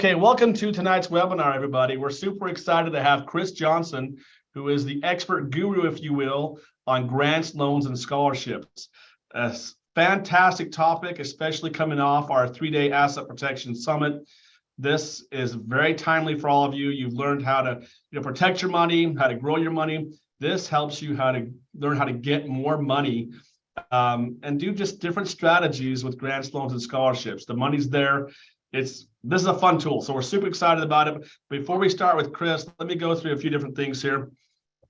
Okay, welcome to tonight's webinar, everybody. We're super excited to have Chris Johnson, who is the expert guru, if you will, on grants, loans, and scholarships. A fantastic topic, especially coming off our 3-day Asset Protection Summit. This is very timely for all of you. You've learned how to protect your money, how to grow your money. This helps you how to learn how to get more money and do just different strategies with grants, loans, and scholarships. The money's there. This is a fun tool, so we're super excited about it. Before we start with Chris, let me go through a few different things here.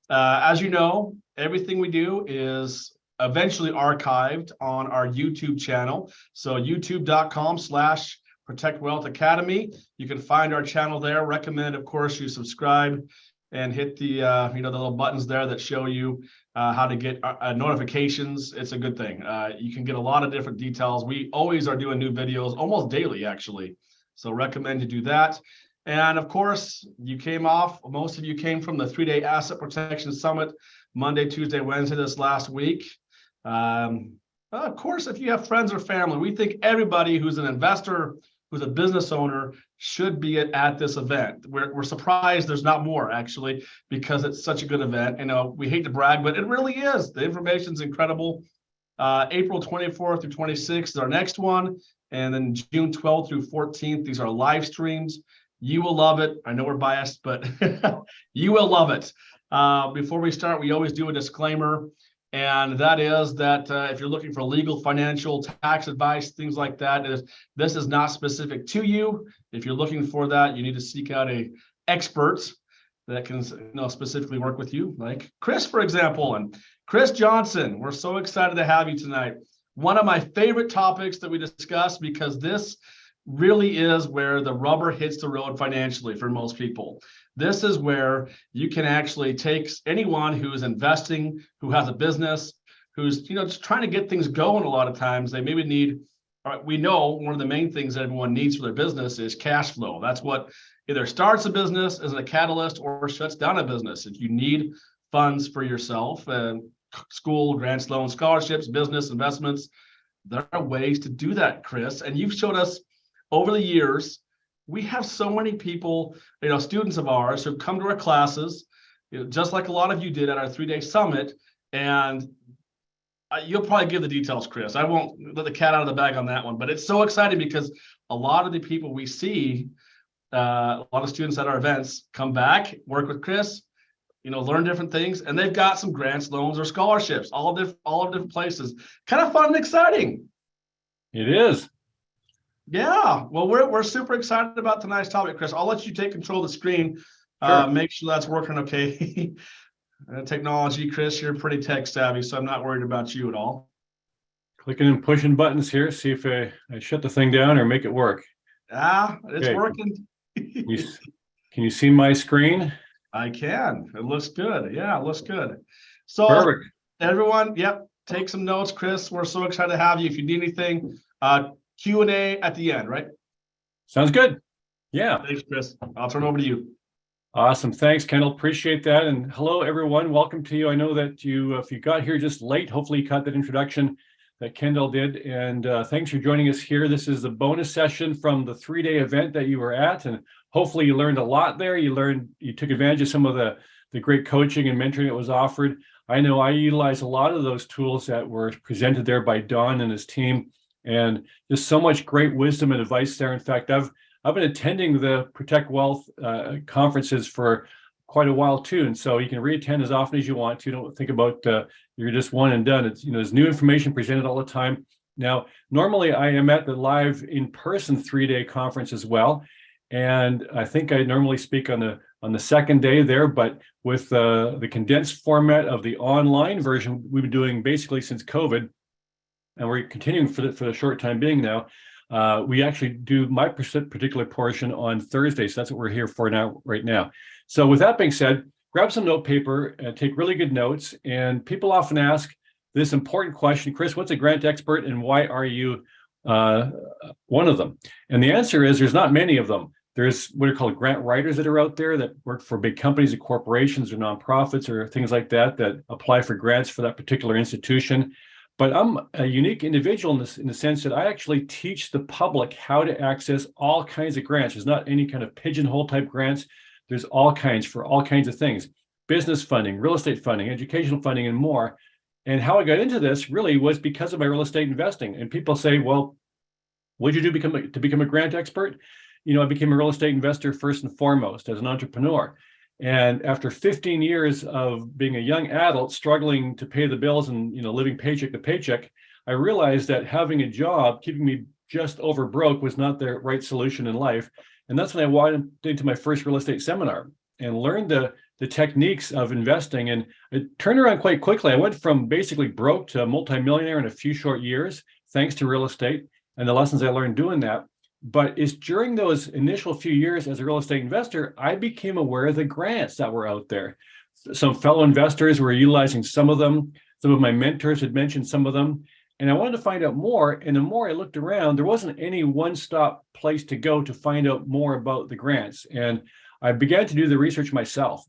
As you know, everything we do is eventually archived on our YouTube channel. So youtube.com/Protect Wealth Academy. You can find our channel there. Recommend, of course, you subscribe and hit the the little buttons there that show you how to get notifications. It's a good thing. You can get a lot of different details. We always are doing new videos, almost daily, actually. So recommend you do that. And of course, most of you came from the 3-day Asset Protection Summit, Monday, Tuesday, Wednesday, this last week. Of course, if you have friends or family, we think everybody who's an investor, who's a business owner, should be at this event. We're surprised there's not more, actually, because it's such a good event. We hate to brag, but it really is. The information's incredible. April 24th through 26th is our next one. And then June 12th through 14th, these are live streams. You will love it. I know we're biased, but you will love it. Before we start, we always do a disclaimer. And that is that if you're looking for legal, financial, tax advice, things like that, this is not specific to you. If you're looking for that, you need to seek out an expert that can specifically work with you, like Chris, for example. And Chris Johnson, we're so excited to have you tonight. One of my favorite topics that we discuss, because this really is where the rubber hits the road financially for most people. This is where you can actually take anyone who's investing, who has a business, who's just trying to get things going. A lot of times they maybe need, we know one of the main things that everyone needs for their business is cash flow. That's what either starts a business as a catalyst or shuts down a business. If you need funds for yourself, school, grants, loans, scholarships, business, investments, there are ways to do that, Chris. And you've showed us over the years. We have so many people, students of ours who've come to our classes, just like a lot of you did at our 3-day summit. And you'll probably give the details, Chris. I won't let the cat out of the bag on that one, but it's so exciting because a lot of the people we see, a lot of students at our events come back, work with Chris, learn different things, and they've got some grants, loans, or scholarships, all of different places. Kind of fun and exciting. It is. Yeah, well, we're super excited about tonight's topic, Chris. I'll let you take control of the screen. Sure. Make sure that's working okay. Technology, Chris, you're pretty tech savvy, so I'm not worried about you at all. Clicking and pushing buttons here, see if I shut the thing down or make it work. It's okay. Working. Can you see my screen? I can. It looks good. Yeah, it looks good. So perfect. Everyone, take some notes, Chris. We're so excited to have you. If you need anything, Q&A at the end, right? Sounds good. Yeah. Thanks, Chris. I'll turn over to you. Awesome. Thanks, Kendall. Appreciate that. And hello, everyone. Welcome to you. I know that if you got here just late, hopefully you caught that introduction that Kendall did. And thanks for joining us here. This is the bonus session from the 3-day event that you were at. And hopefully you learned a lot there. You took advantage of some of the great coaching and mentoring that was offered. I know I utilized a lot of those tools that were presented there by Don and his team. And just so much great wisdom and advice there. In fact, I've been attending the Protect Wealth conferences for quite a while too, and so you can reattend as often as you want to. Don't think about you're just one and done. It's there's new information presented all the time. Now, normally I am at the live in-person 3-day conference as well, and I think I normally speak on the second day there. But with the condensed format of the online version, we've been doing basically since COVID. And we're continuing for the short time being now. We actually do my particular portion on Thursday. So that's what we're here for right now. So with that being said, grab some note paper and take really good notes. And people often ask this important question, Chris, what's a grant expert and why are you one of them? And the answer is there's not many of them. There's what are called grant writers that are out there that work for big companies or corporations or nonprofits or things like that apply for grants for that particular institution. But I'm a unique individual in the sense that I actually teach the public how to access all kinds of grants. There's not any kind of pigeonhole type grants. There's all kinds for all kinds of things: business funding, real estate funding, educational funding, and more. And how I got into this really was because of my real estate investing. And people say, well, what did you do to become a grant expert? I became a real estate investor first and foremost as an entrepreneur. And after 15 years of being a young adult struggling to pay the bills and living paycheck to paycheck, I realized that having a job keeping me just over broke was not the right solution in life. And that's when I went into my first real estate seminar and learned the techniques of investing. And it turned around quite quickly. I went from basically broke to a multimillionaire in a few short years, thanks to real estate and the lessons I learned doing that. But it's during those initial few years as a real estate investor, I became aware of the grants that were out there. Some fellow investors were utilizing some of them. Some of my mentors had mentioned some of them. And I wanted to find out more. And the more I looked around, there wasn't any one-stop place to go to find out more about the grants. And I began to do the research myself.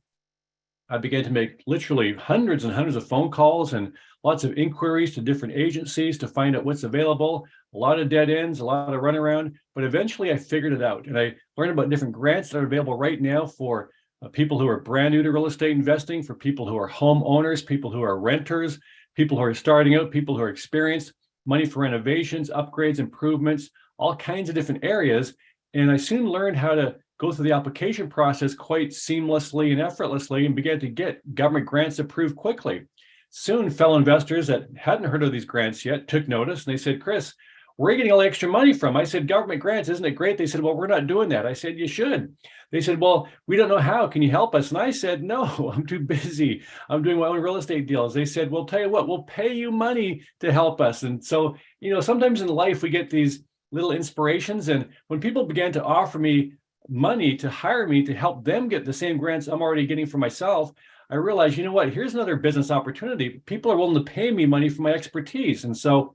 I began to make literally hundreds and hundreds of phone calls and lots of inquiries to different agencies to find out what's available. A lot of dead ends, a lot of runaround, but eventually I figured it out. And I learned about different grants that are available right now for people who are brand new to real estate investing, for people who are homeowners, people who are renters, people who are starting out, people who are experienced, money for renovations, upgrades, improvements, all kinds of different areas. And I soon learned how to go through the application process quite seamlessly and effortlessly and began to get government grants approved quickly. Soon, fellow investors that hadn't heard of these grants yet took notice and they said, Chris, where are you getting all the extra money from? I said, government grants, isn't it great? They said, well, we're not doing that. I said, you should. They said, well, we don't know how. Can you help us? And I said, no, I'm too busy. I'm doing my own real estate deals. They said, well, tell you what, we'll pay you money to help us. And so, sometimes in life we get these little inspirations. And when people began to offer me money to hire me to help them get the same grants I'm already getting for myself, I realized, here's another business opportunity. People are willing to pay me money for my expertise. And so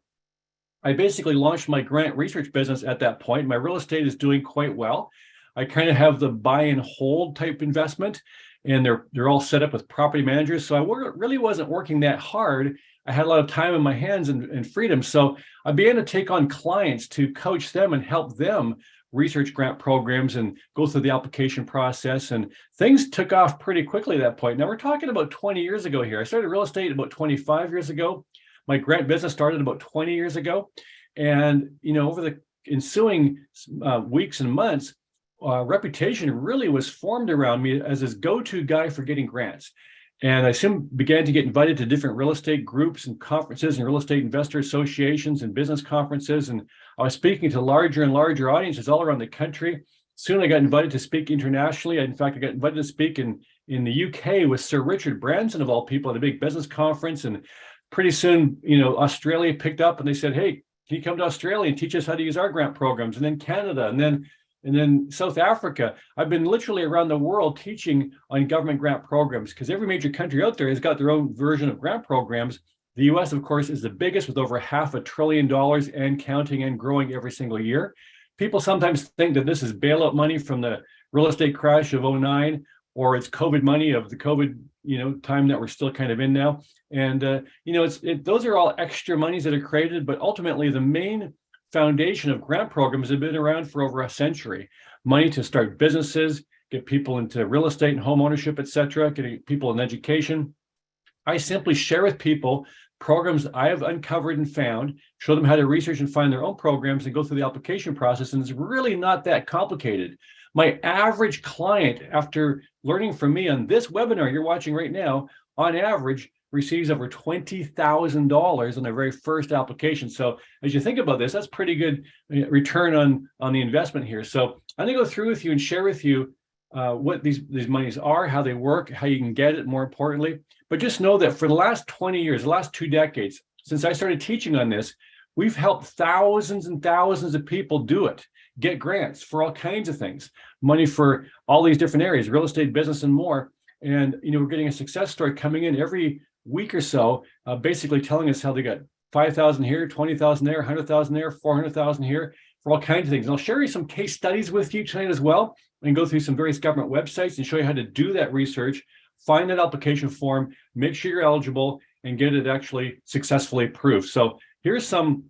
I basically launched my grant research business at that point. My real estate is doing quite well. I kind of have the buy and hold type investment, and they're all set up with property managers. So I really wasn't working that hard. I had a lot of time in my hands and freedom. So I began to take on clients to coach them and help them research grant programs and go through the application process. And things took off pretty quickly at that point. Now we're talking about 20 years ago here. I started real estate about 25 years ago. My grant business started about 20 years ago. And, over the ensuing weeks and months, reputation really was formed around me as this go-to guy for getting grants. And I soon began to get invited to different real estate groups and conferences and real estate investor associations and business conferences. And I was speaking to larger and larger audiences all around the country. Soon I got invited to speak internationally. In fact, I got invited to speak in the UK with Sir Richard Branson, of all people, at a big business conference. And pretty soon, Australia picked up and they said, hey, can you come to Australia and teach us how to use our grant programs? And then Canada, and then South Africa. I've been literally around the world teaching on government grant programs because every major country out there has got their own version of grant programs. The US, of course, is the biggest with over $500 billion and counting and growing every single year. People sometimes think that this is bailout money from the real estate crash of 2009, or it's COVID money of the COVID time that we're still kind of in now. And those are all extra monies that are created, but ultimately the main foundation of grant programs have been around for over a century. Money to start businesses, get people into real estate and home ownership, et cetera, getting people in education. I simply share with people programs I have uncovered and found, show them how to research and find their own programs and go through the application process. And it's really not that complicated. My average client, after learning from me on this webinar you're watching right now, on average receives over $20,000 on their very first application. So as you think about this, that's pretty good return on the investment here. So I'm going to go through with you and share with you what these monies are, how they work, how you can get it, more importantly. But just know that for the last 20 years, the last 2 decades, since I started teaching on this, we've helped thousands and thousands of people do it, get grants for all kinds of things, money for all these different areas, real estate, business, and more. And, we're getting a success story coming in every week or so, basically telling us how they got 5,000 here, 20,000 there, 100,000 there, 400,000 here, for all kinds of things. And I'll share you some case studies with you tonight as well, and go through some various government websites and show you how to do that research, find that application form, make sure you're eligible, and get it actually successfully approved. So here's some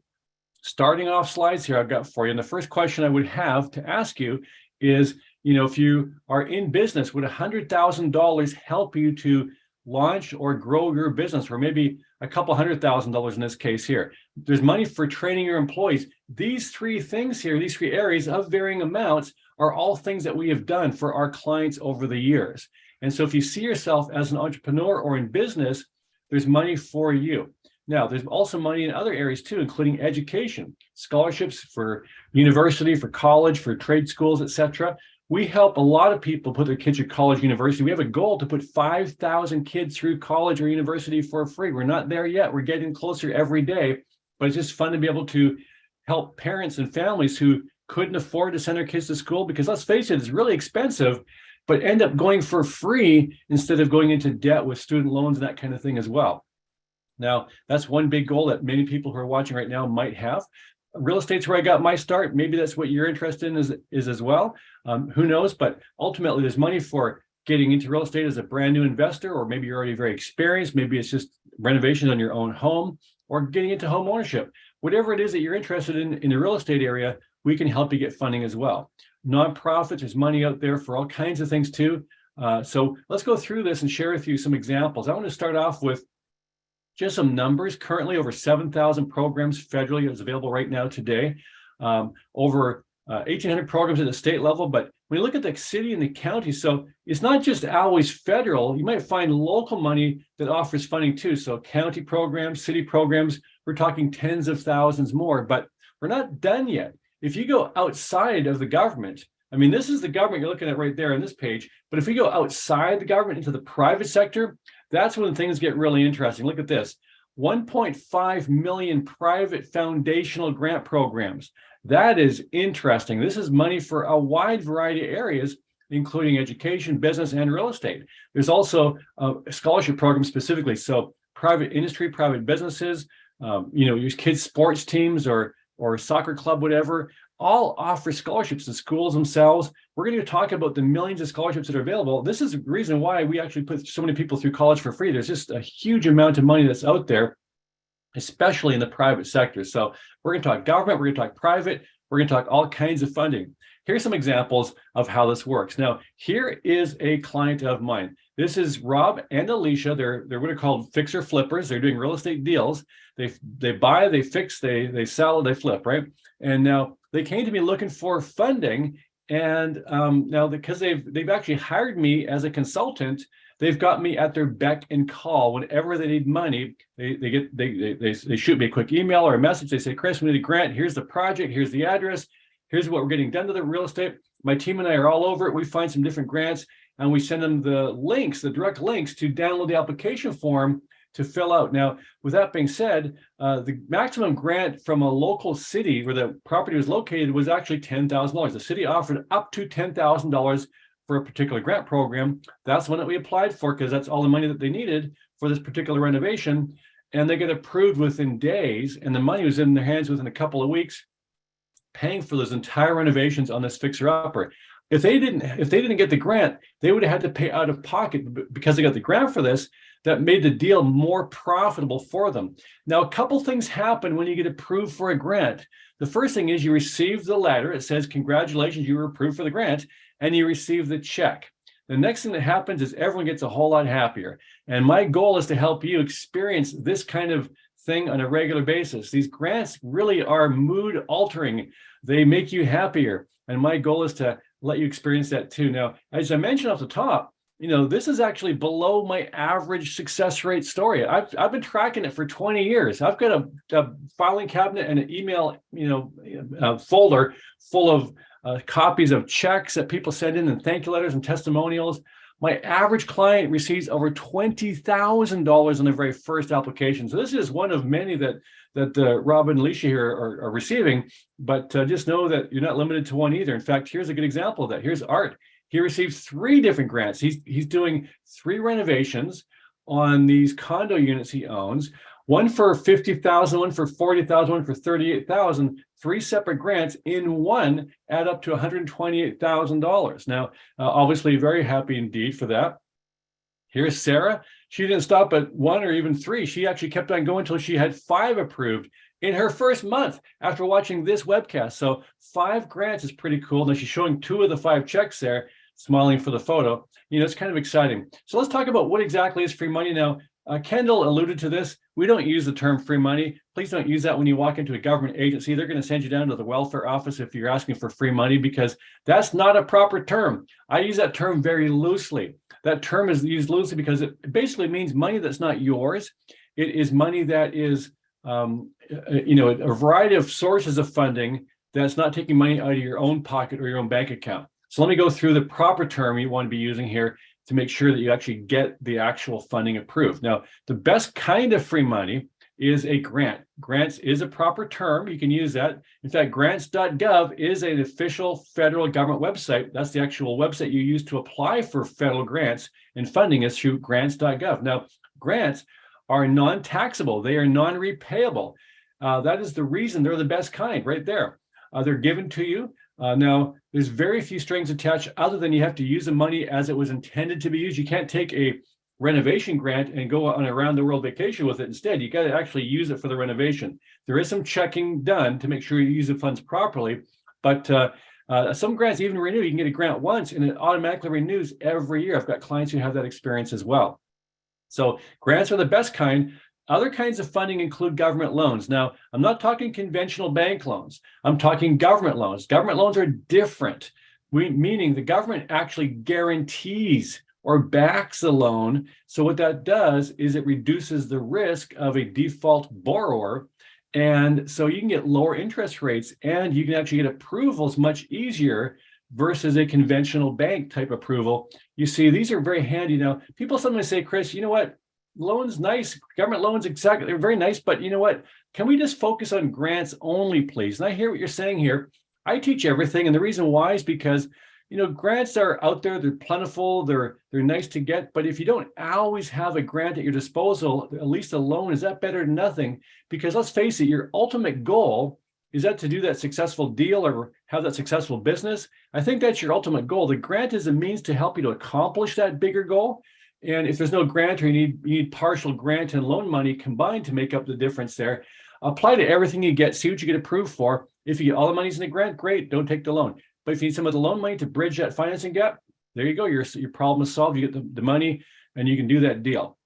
starting off slides here I've got for you. And the first question I would have to ask you is, if you are in business, would $100,000 help you to launch or grow your business, or maybe a couple $100,000 in this case here? There's money for training your employees. These three things here, these three areas of varying amounts, are all things that we have done for our clients over the years. And so if you see yourself as an entrepreneur or in business, there's money for you. Now, there's also money in other areas too, including education, scholarships for university, for college, for trade schools, etc. We help a lot of people put their kids through college, university. We have a goal to put 5,000 kids through college or university for free. We're not there yet. We're getting closer every day, but it's just fun to be able to help parents and families who couldn't afford to send their kids to school, because let's face it, it's really expensive, but end up going for free instead of going into debt with student loans and that kind of thing as well. Now, that's one big goal that many people who are watching right now might have. Real estate's where I got my start. Maybe that's what you're interested in is as well. Who knows? But ultimately, there's money for getting into real estate as a brand new investor, or maybe you're already very experienced. Maybe it's just renovations on your own home, or getting into home ownership. Whatever it is that you're interested in the real estate area, we can help you get funding as well. Nonprofits, there's money out there for all kinds of things too. So let's go through this and share with you some examples. I want to start off with just some numbers. Currently, over 7,000 programs federally is available right now today. Over 1,800 programs at the state level. But when you look at the city and the county, so it's not just always federal. You might find local money that offers funding too. So county programs, city programs, we're talking tens of thousands more. But we're not done yet. If you go outside of the government, I mean, this is the government you're looking at right there on this page. But if we go outside the government into the private sector, that's when things get really interesting. Look at this. 1.5 million private foundational grant programs. That is interesting. This is money for a wide variety of areas, including education, business, and real estate. There's also a scholarship program specifically. So private industry, private businesses, your kids' sports teams or soccer club, whatever, all offer scholarships to schools themselves. We're going to talk about the millions of scholarships that are available. This is the reason why we actually put so many people through college for free. There's just a huge amount of money that's out there, especially in the private sector. So we're going to talk government, we're going to talk private, we're going to talk all kinds of funding. Here's some examples of how this works. Now, here is a client of mine. This is Rob and Alicia. They're what are called fixer flippers. They're doing real estate deals. They buy, they fix, they sell, they flip, right? And now they came to me looking for funding. And now because they've actually hired me as a consultant, they've got me at their beck and call. Whenever they need money, they shoot me a quick email or a message. They say, Chris, we need a grant. Here's the project. Here's the address. Here's what we're getting done to the real estate. My team and I are all over it. We find some different grants and we send them the links, the direct links to download the application form to fill out. Now, with that being said, the maximum grant from a local city where the property was located was actually $10,000. The city offered up to $10,000 for a particular grant program. That's the one that we applied for because that's all the money that they needed for this particular renovation. And they get approved within days, and the money was in their hands within a couple of weeks, paying for those entire renovations on this fixer-upper. If they didn't get the grant, they would have had to pay out of pocket. But because they got the grant for this, that made the deal more profitable for them. Now, a couple things happen when you get approved for a grant. The first thing is you receive the letter. It says, congratulations, you were approved for the grant, and you receive the check. The next thing that happens is everyone gets a whole lot happier. And my goal is to help you experience this kind of thing on a regular basis. These grants really are mood altering. They make you happier. And my goal is to let you experience that too. Now, as I mentioned off the top, this is actually below my average success rate story. I've been tracking it for 20 years. I've got a filing cabinet and an email, folder full of copies of checks that people send in and thank you letters and testimonials. My average client receives over $20,000 on their very first application. So this is one of many that Rob and Alicia here are receiving, but just know that you're not limited to one either. In fact, here's a good example of that. Here's Art. He received 3 different grants. He's doing 3 renovations on these condo units he owns, one for $50,000, one for $40,000, one for $38,000. 3 separate grants in one add up to $128,000. Now, obviously, very happy indeed for that. Here's Sarah. She didn't stop at 1 or even 3. She actually kept on going until she had 5 approved in her first month after watching this webcast. So 5 grants is pretty cool. Now she's showing 2 of the 5 checks there, smiling for the photo. It's kind of exciting. So let's talk about what exactly is free money now. Kendall alluded to this. We don't use the term free money. Please don't use that when you walk into a government agency. They're going to send you down to the welfare office if you're asking for free money, because that's not a proper term. I use that term very loosely. That term is used loosely because it basically means money that's not yours. It is money that is, a variety of sources of funding that's not taking money out of your own pocket or your own bank account. So let me go through the proper term you want to be using here to make sure that you actually get the actual funding approved. Now, the best kind of free money is a grant. Grants is a proper term. You can use that. In fact, grants.gov is an official federal government website. That's the actual website you use to apply for federal grants, and funding is through grants.gov. Now, grants are non-taxable. They are non-repayable. That is the reason they're the best kind right there. They're given to you. Now, there's very few strings attached other than you have to use the money as it was intended to be used. You can't take a renovation grant and go on a round the world vacation with it. Instead, you got to actually use it for the renovation. There is some checking done to make sure you use the funds properly, but some grants even renew. You can get a grant once and it automatically renews every year. I've got clients who have that experience as well. So grants are the best kind. Other kinds of funding include government loans. Now, I'm not talking conventional bank loans. I'm talking government loans. Government loans are different, meaning the government actually guarantees or backs the loan. So what that does is it reduces the risk of a default borrower. And so you can get lower interest rates and you can actually get approvals much easier versus a conventional bank type approval. You see, these are very handy. Now, people sometimes say, Chris, you know what? Loans, nice. Government loans, exactly. They're very nice. But you know what? Can we just focus on grants only, please? And I hear what you're saying here. I teach everything. And the reason why is because, grants are out there. They're plentiful. They're nice to get. But if you don't always have a grant at your disposal, at least a loan, is that better than nothing? Because let's face it, your ultimate goal is that to do that successful deal or have that successful business. I think that's your ultimate goal. The grant is a means to help you to accomplish that bigger goal. And if there's no grant or you need partial grant and loan money combined to make up the difference there, apply to everything you get, see what you get approved for. If you get all the money's in the grant, great, don't take the loan. But if you need some of the loan money to bridge that financing gap, there you go, your problem is solved. You get the money and you can do that deal.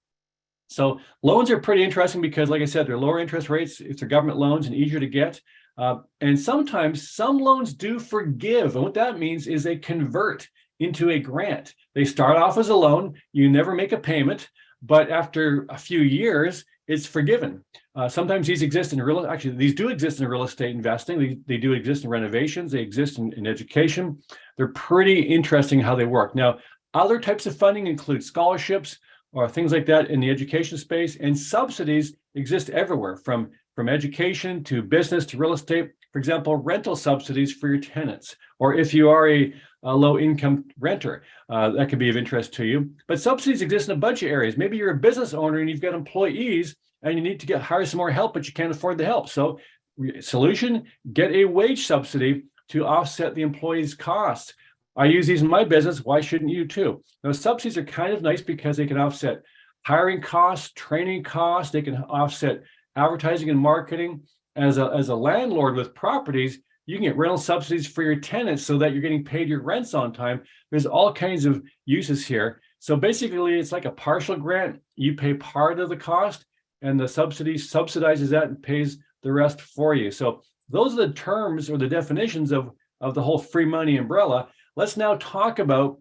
So loans are pretty interesting because, like I said, they're lower interest rates if they're government loans and easier to get. And sometimes some loans do forgive. And what that means is they convert into a grant. They start off as a loan, you never make a payment, but after a few years, it's forgiven. Sometimes these exist in these do exist in real estate investing. They do exist in renovations. They exist in education. They're pretty interesting how they work. Now, other types of funding include scholarships or things like that in the education space, and subsidies exist everywhere from education to business to real estate. For example, rental subsidies for your tenants, or if you are a low-income renter, that could be of interest to you. But subsidies exist in a bunch of areas. Maybe you're a business owner and you've got employees and you need to hire some more help, but you can't afford the help. So solution, get a wage subsidy to offset the employee's costs. I use these in my business. Why shouldn't you too? Now, subsidies are kind of nice because they can offset hiring costs, training costs. They can offset advertising and marketing. As a landlord with properties, you can get rental subsidies for your tenants so that you're getting paid your rents on time. There's all kinds of uses here. So basically, it's like a partial grant. You pay part of the cost, and the subsidy subsidizes that and pays the rest for you. So those are the terms or the definitions of the whole free money umbrella. Let's now talk about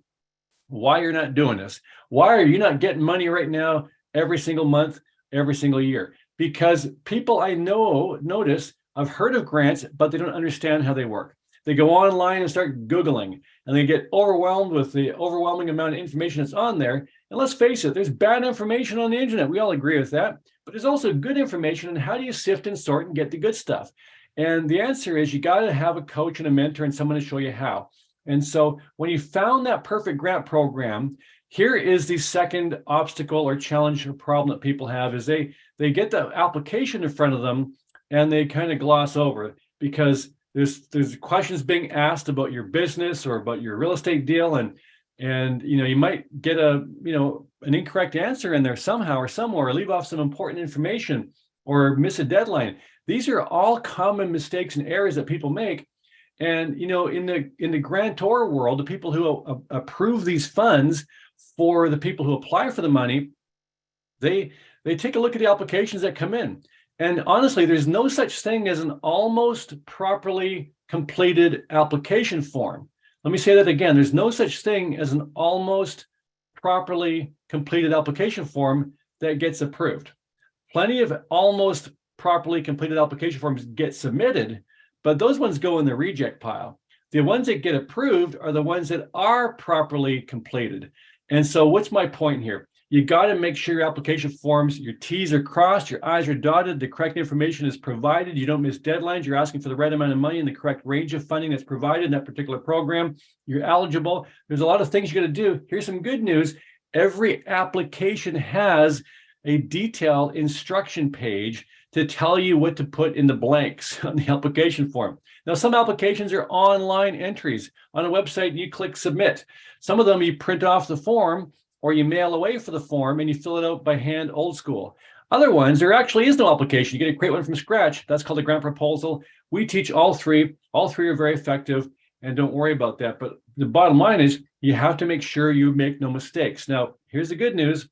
why you're not doing this. Why are you not getting money right now every single month, every single year? Because people I notice I've heard of grants, but they don't understand how they work. They go online and start Googling, and they get overwhelmed with the overwhelming amount of information that's on there. And let's face it, there's bad information on the internet. We all agree with that. But there's also good information. And how do you sift and sort and get the good stuff? And the answer is you got to have a coach and a mentor and someone to show you how. And so when you found that perfect grant program, here is the second obstacle or challenge or problem that people have is they get the application in front of them and they kind of gloss over it because there's questions being asked about your business or about your real estate deal. And you might get a an incorrect answer in there somehow or somewhere, or leave off some important information or miss a deadline. These are all common mistakes and errors that people make. And in the grantor world, the people who approve these funds for the people who apply for the money, they take a look at the applications that come in. And honestly, there's no such thing as an almost properly completed application form. Let me say that again. There's no such thing as an almost properly completed application form that gets approved. Plenty of almost properly completed application forms get submitted, but those ones go in the reject pile. The ones that get approved are the ones that are properly completed. And so what's my point here? You got to make sure your application forms, your T's are crossed, your I's are dotted, the correct information is provided, you don't miss deadlines, you're asking for the right amount of money and the correct range of funding that's provided in that particular program, you're eligible. There's a lot of things you got to do. Here's some good news. Every application has a detailed instruction page to tell you what to put in the blanks on the application form. Now, some applications are online entries on a website and you click submit. Some of them you print off the form or you mail away for the form and you fill it out by hand, old school. Other ones, there actually is no application. You get to create one from scratch. That's called a grant proposal. We teach all three. All three are very effective, and don't worry about that. But the bottom line is you have to make sure you make no mistakes. Now, here's the good news.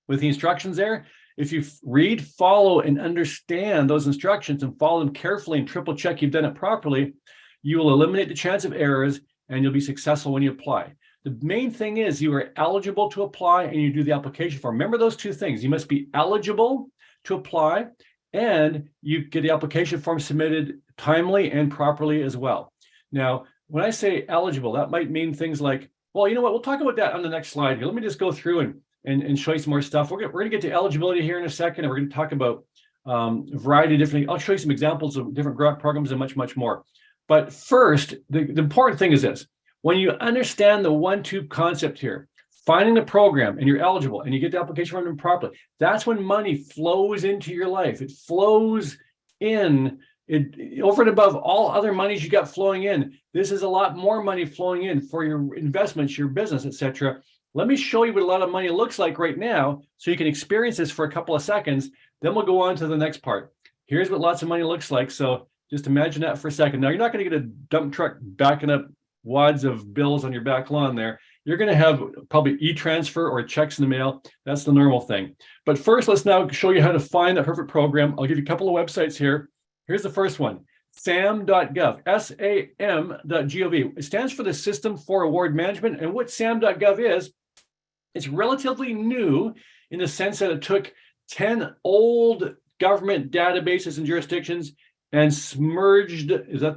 With the instructions there, if you read, follow, and understand those instructions and follow them carefully and triple check you've done it properly, you will eliminate the chance of errors and you'll be successful when you apply. The main thing is you are eligible to apply and you do the application form. Remember those two things. You must be eligible to apply and you get the application form submitted timely and properly as well. Now, when I say eligible, that might mean things like, well, you know what, we'll talk about that on the next slide here. Let me just go through and show you some more stuff. We're going to get to eligibility here in a second, and we're going to talk about a variety of different, I'll show you some examples of different grant programs and much, much more. But first, the important thing is this. When you understand the 1-2 concept here, finding the program and you're eligible and you get the application form properly, that's when money flows into your life. It flows in over and above all other monies you got flowing in. This is a lot more money flowing in for your investments, your business, etc. Let me show you what a lot of money looks like right now so you can experience this for a couple of seconds. Then we'll go on to the next part. Here's what lots of money looks like. So just imagine that for a second. Now, you're not going to get a dump truck backing up wads of bills on your back lawn there. You're going to have probably e-transfer or checks in the mail. That's the normal thing. But first, let's now show you how to find the perfect program. I'll give you a couple of websites here. Here's the first one, sam.gov, SAM.gov. It stands for the System for Award Management. And what sam.gov is, it's relatively new in the sense that it took 10 old government databases and jurisdictions and smurged,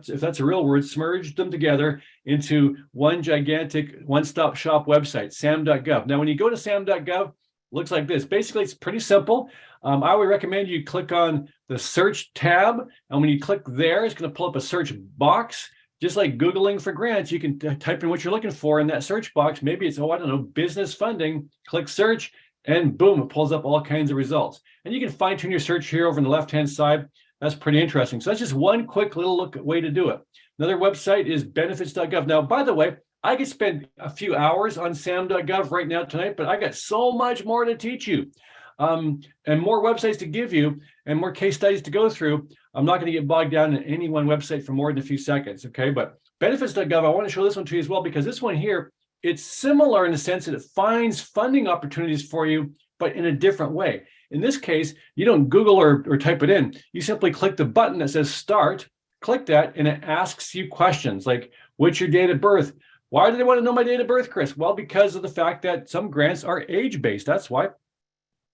if that's a real word, smurged them together into one gigantic one-stop shop website, sam.gov. Now, when you go to sam.gov, it looks like this. Basically, it's pretty simple. I would recommend you click on the search tab. And when you click there, it's going to pull up a search box. Just like Googling for grants, you can type in what you're looking for in that search box. Maybe it's, I don't know, business funding. Click search, and boom, it pulls up all kinds of results. And you can fine-tune your search here over on the left-hand side. That's pretty interesting. So that's just one quick little way to do it. Another website is benefits.gov. Now, by the way, I could spend a few hours on sam.gov right now tonight, but I got so much more to teach you and more websites to give you and more case studies to go through. I'm not going to get bogged down in any one website for more than a few seconds, okay? But benefits.gov, I want to show this one to you as well, because this one here, it's similar in the sense that it finds funding opportunities for you, but in a different way. In this case, you don't Google or type it in. You simply click the button that says start, click that, and it asks you questions like, what's your date of birth? Why do they want to know my date of birth, Chris? Well, because of the fact that some grants are age-based, that's why.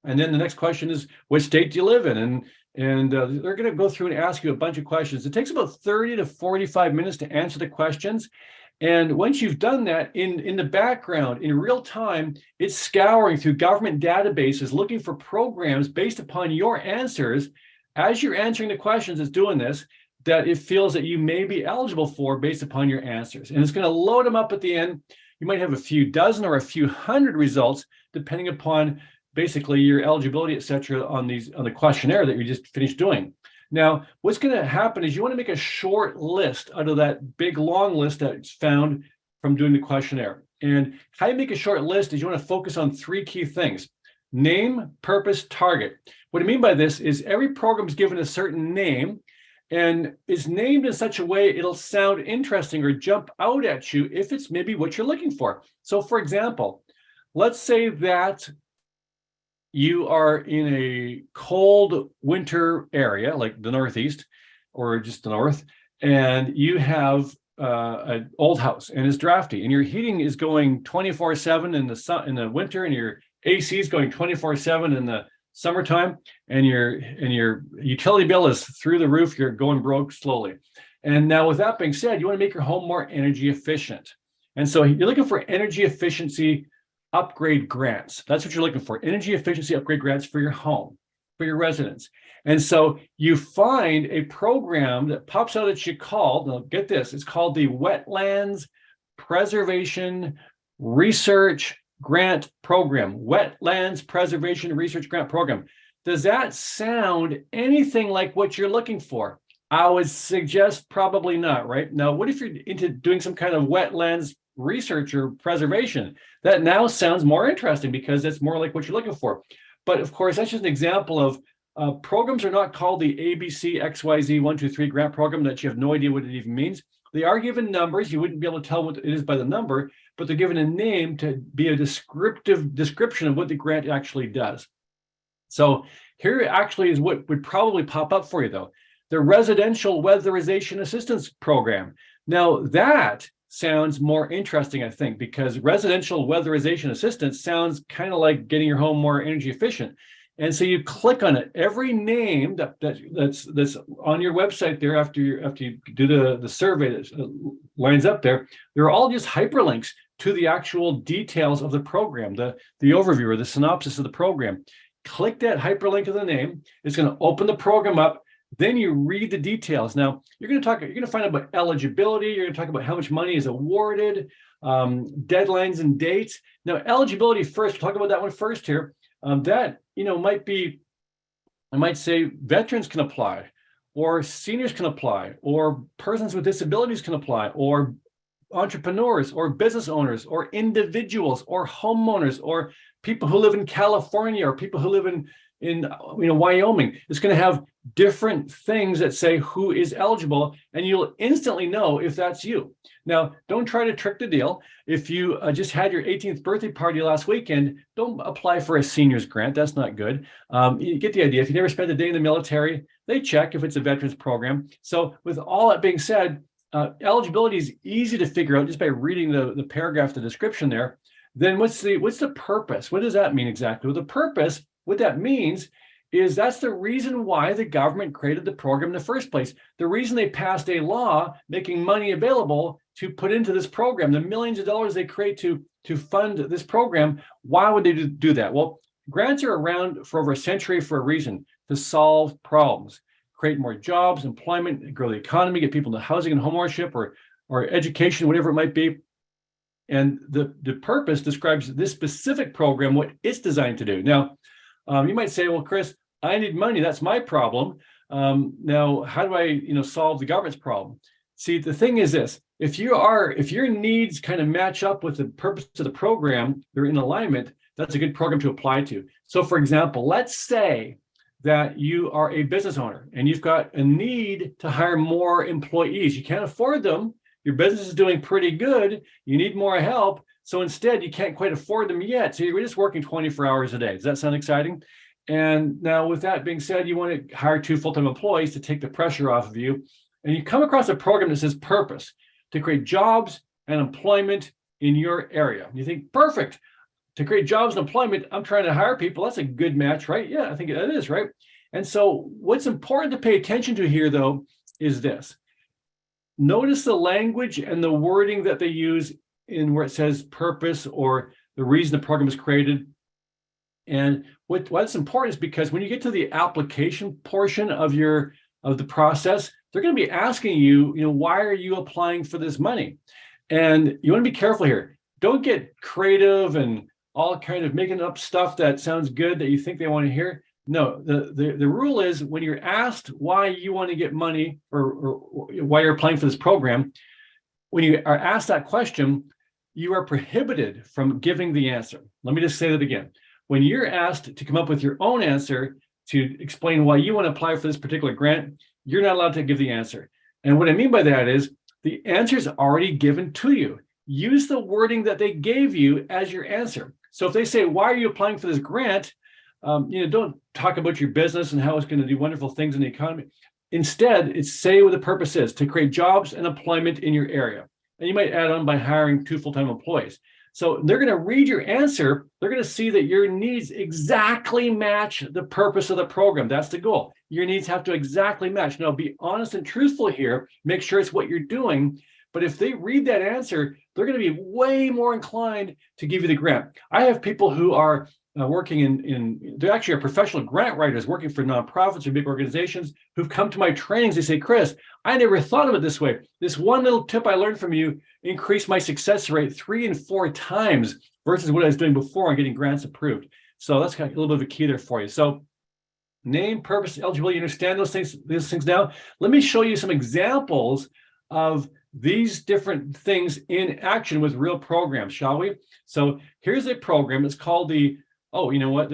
And then the next question is, what state do you live in? And they're going to go through and ask you a bunch of questions. It takes about 30 to 45 minutes to answer the questions. And once you've done that, in the background, in real time, it's scouring through government databases, looking for programs based upon your answers. As you're answering the questions, it's doing this, that it feels that you may be eligible for based upon your answers. And it's going to load them up at the end. You might have a few dozen or a few hundred results, depending upon basically your eligibility, et cetera, on the questionnaire that you just finished doing. Now, what's going to happen is you want to make a short list out of that big long list that's found from doing the questionnaire. And how you make a short list is you want to focus on three key things: name, purpose, target. What I mean by this is every program is given a certain name and is named in such a way it'll sound interesting or jump out at you if it's maybe what you're looking for. So for example, let's say that you are in a cold winter area like the Northeast or just the North, and you have an old house and it's drafty, and your heating is going 24/7 in the winter, and your AC is going 24/7 in the summertime, and your utility bill is through the roof. You're going broke slowly. And now, with that being said, you want to make your home more energy efficient, and so you're looking for energy efficiency upgrade grants. That's what you're looking for: energy efficiency upgrade grants for your home, for your residents. And so you find a program that pops out at you called, now get this, it's called the Wetlands Preservation Research Grant Program. Wetlands Preservation Research Grant Program. Does that sound anything like what you're looking for? I would suggest probably not, right? Now, what if you're into doing some kind of wetlands research or preservation? That now sounds more interesting because it's more like what you're looking for. But of course, that's just an example of programs are not called the ABC XYZ 123 grant program that you have no idea what it even means. They are given numbers. You wouldn't be able to tell what it is by the number, but they're given a name to be a description of what the grant actually does. So here actually is what would probably pop up for you, though: the Residential Weatherization Assistance Program. Now that sounds more interesting, I think, because residential weatherization assistance sounds kind of like getting your home more energy efficient. And so you click on it. Every name that's on your website there after you do the survey that lines up there, they're all just hyperlinks to the actual details of the program, the overview or the synopsis of the program. Click that hyperlink of the name. It's going to open the program up. Then you read the details. Now you're going to find out about eligibility. You're going to talk about how much money is awarded, deadlines and dates. Now eligibility first. We'll talk about that one first here. That might be, I might say veterans can apply, or seniors can apply, or persons with disabilities can apply, or entrepreneurs, or business owners, or individuals, or homeowners, or people who live in California, or people who live in Wyoming. It's going to have different things that say who is eligible, and you'll instantly know if that's you. Now, don't try to trick the deal. If you just had your 18th birthday party last weekend, don't apply for a seniors grant. That's not good. You get the idea. If you never spent a day in the military, they check if it's a veterans program. So with all that being said, eligibility is easy to figure out just by reading the paragraph, the description there. Then what's the purpose? What does that mean exactly? Well, the purpose, what that means is that's the reason why the government created the program in the first place. The reason they passed a law making money available to put into this program, the millions of dollars they create to fund this program. Why would they do that? Well, grants are around for over a century for a reason: to solve problems, create more jobs, employment, grow the economy, get people into housing and homeownership or education, whatever it might be. And the purpose describes this specific program, what it's designed to do. Now, you might say, well, Chris, I need money. That's my problem. Now, how do I, solve the government's problem? See, the thing is this: if your needs kind of match up with the purpose of the program, they're in alignment, that's a good program to apply to. So, for example, let's say that you are a business owner and you've got a need to hire more employees. You can't afford them. Your business is doing pretty good. You need more help. So instead, you can't quite afford them yet. So you're just working 24 hours a day. Does that sound exciting? And now, with that being said, you want to hire 2 full-time employees to take the pressure off of you. And you come across a program that says purpose: to create jobs and employment in your area. And you think, perfect. To create jobs and employment, I'm trying to hire people. That's a good match, right? Yeah, I think that is, right? And so what's important to pay attention to here, though, is this. Notice the language and the wording that they use in where it says purpose or the reason the program is created. And what's important is because when you get to the application portion of the process, they're going to be asking you, why are you applying for this money? And you want to be careful here. Don't get creative and all kind of making up stuff that sounds good that you think they want to hear. No, the rule is when you're asked why you want to get money or why you're applying for this program, when you are asked that question, you are prohibited from giving the answer. Let me just say that again. When you're asked to come up with your own answer to explain why you want to apply for this particular grant, you're not allowed to give the answer. And what I mean by that is the answer is already given to you. Use the wording that they gave you as your answer. So if they say, why are you applying for this grant? Don't talk about your business and how it's going to do wonderful things in the economy. Instead, it's say what the purpose is, to create jobs and employment in your area. And you might add on by hiring 2 full-time employees. So they're going to read your answer. They're going to see that your needs exactly match the purpose of the program. That's the goal. Your needs have to exactly match. Now, be honest and truthful here. Make sure it's what you're doing. But if they read that answer, they're going to be way more inclined to give you the grant. I have people who are working they actually are professional grant writers working for nonprofits or big organizations who've come to my trainings. They say, Chris, I never thought of it this way. This one little tip I learned from you increased my success rate 3 and 4 times versus what I was doing before on getting grants approved. So that's kind of a little bit of a key there for you. So name, purpose, eligibility, you understand those things now. Let me show you some examples of these different things in action with real programs, shall we? So here's a program. It's called you know what?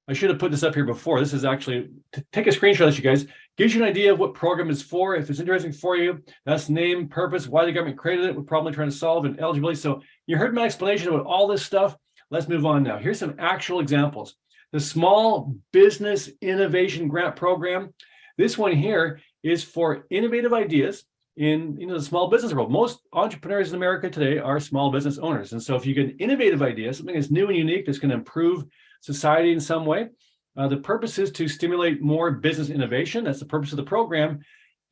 I should have put this up here before. This is actually, take a screenshot of this, you guys. Gives you an idea of what program is for. If it's interesting for you, that's name, purpose, why the government created it, what problem they're trying to solve, and eligibility. So you heard my explanation about all this stuff. Let's move on now. Here's some actual examples. The Small Business Innovation Grant Program. This one here is for innovative ideas in the small business world. Most entrepreneurs in America today are small business owners. And so if you get an innovative idea, something that's new and unique, that's going to improve society in some way, the purpose is to stimulate more business innovation. That's the purpose of the program.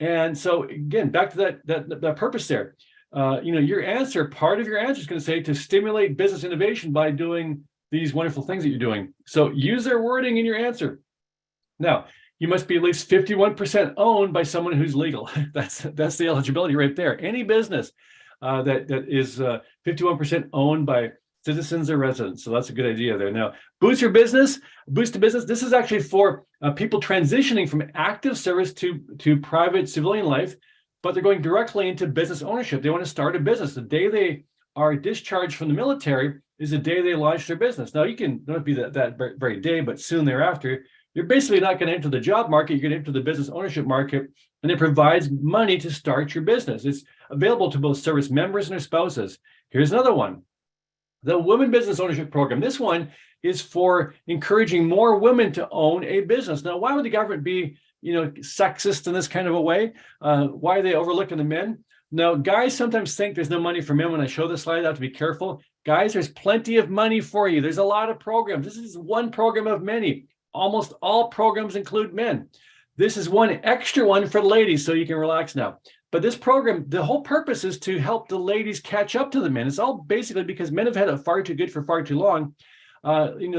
And so again, back to that purpose there. Your answer, part of your answer is going to say to stimulate business innovation by doing these wonderful things that you're doing. So use their wording in your answer. Now, you must be at least 51% owned by someone who's legal. That's the eligibility right there. Any business that is 51% owned by citizens or residents. So that's a good idea there. Now, boost to business. This is actually for people transitioning from active service to private civilian life, but they're going directly into business ownership. They want to start a business. The day they are discharged from the military is the day they launch their business. Now, you don't be that very day, but soon thereafter, you're basically not going to enter the job market. You're going to enter the business ownership market, and it provides money to start your business. It's available to both service members and their spouses. Here's another one, the Women Business Ownership Program. This one is for encouraging more women to own a business. Now, why would the government be, sexist in this kind of a way? Why are they overlooking the men? Now, guys sometimes think there's no money for men. When I show this slide, I have to be careful. Guys, there's plenty of money for you. There's a lot of programs. This is one program of many. Almost all programs include men. This is one extra one for the ladies, so you can relax now. But this program, the whole purpose is to help the ladies catch up to the men. It's all basically because men have had it far too good for far too long.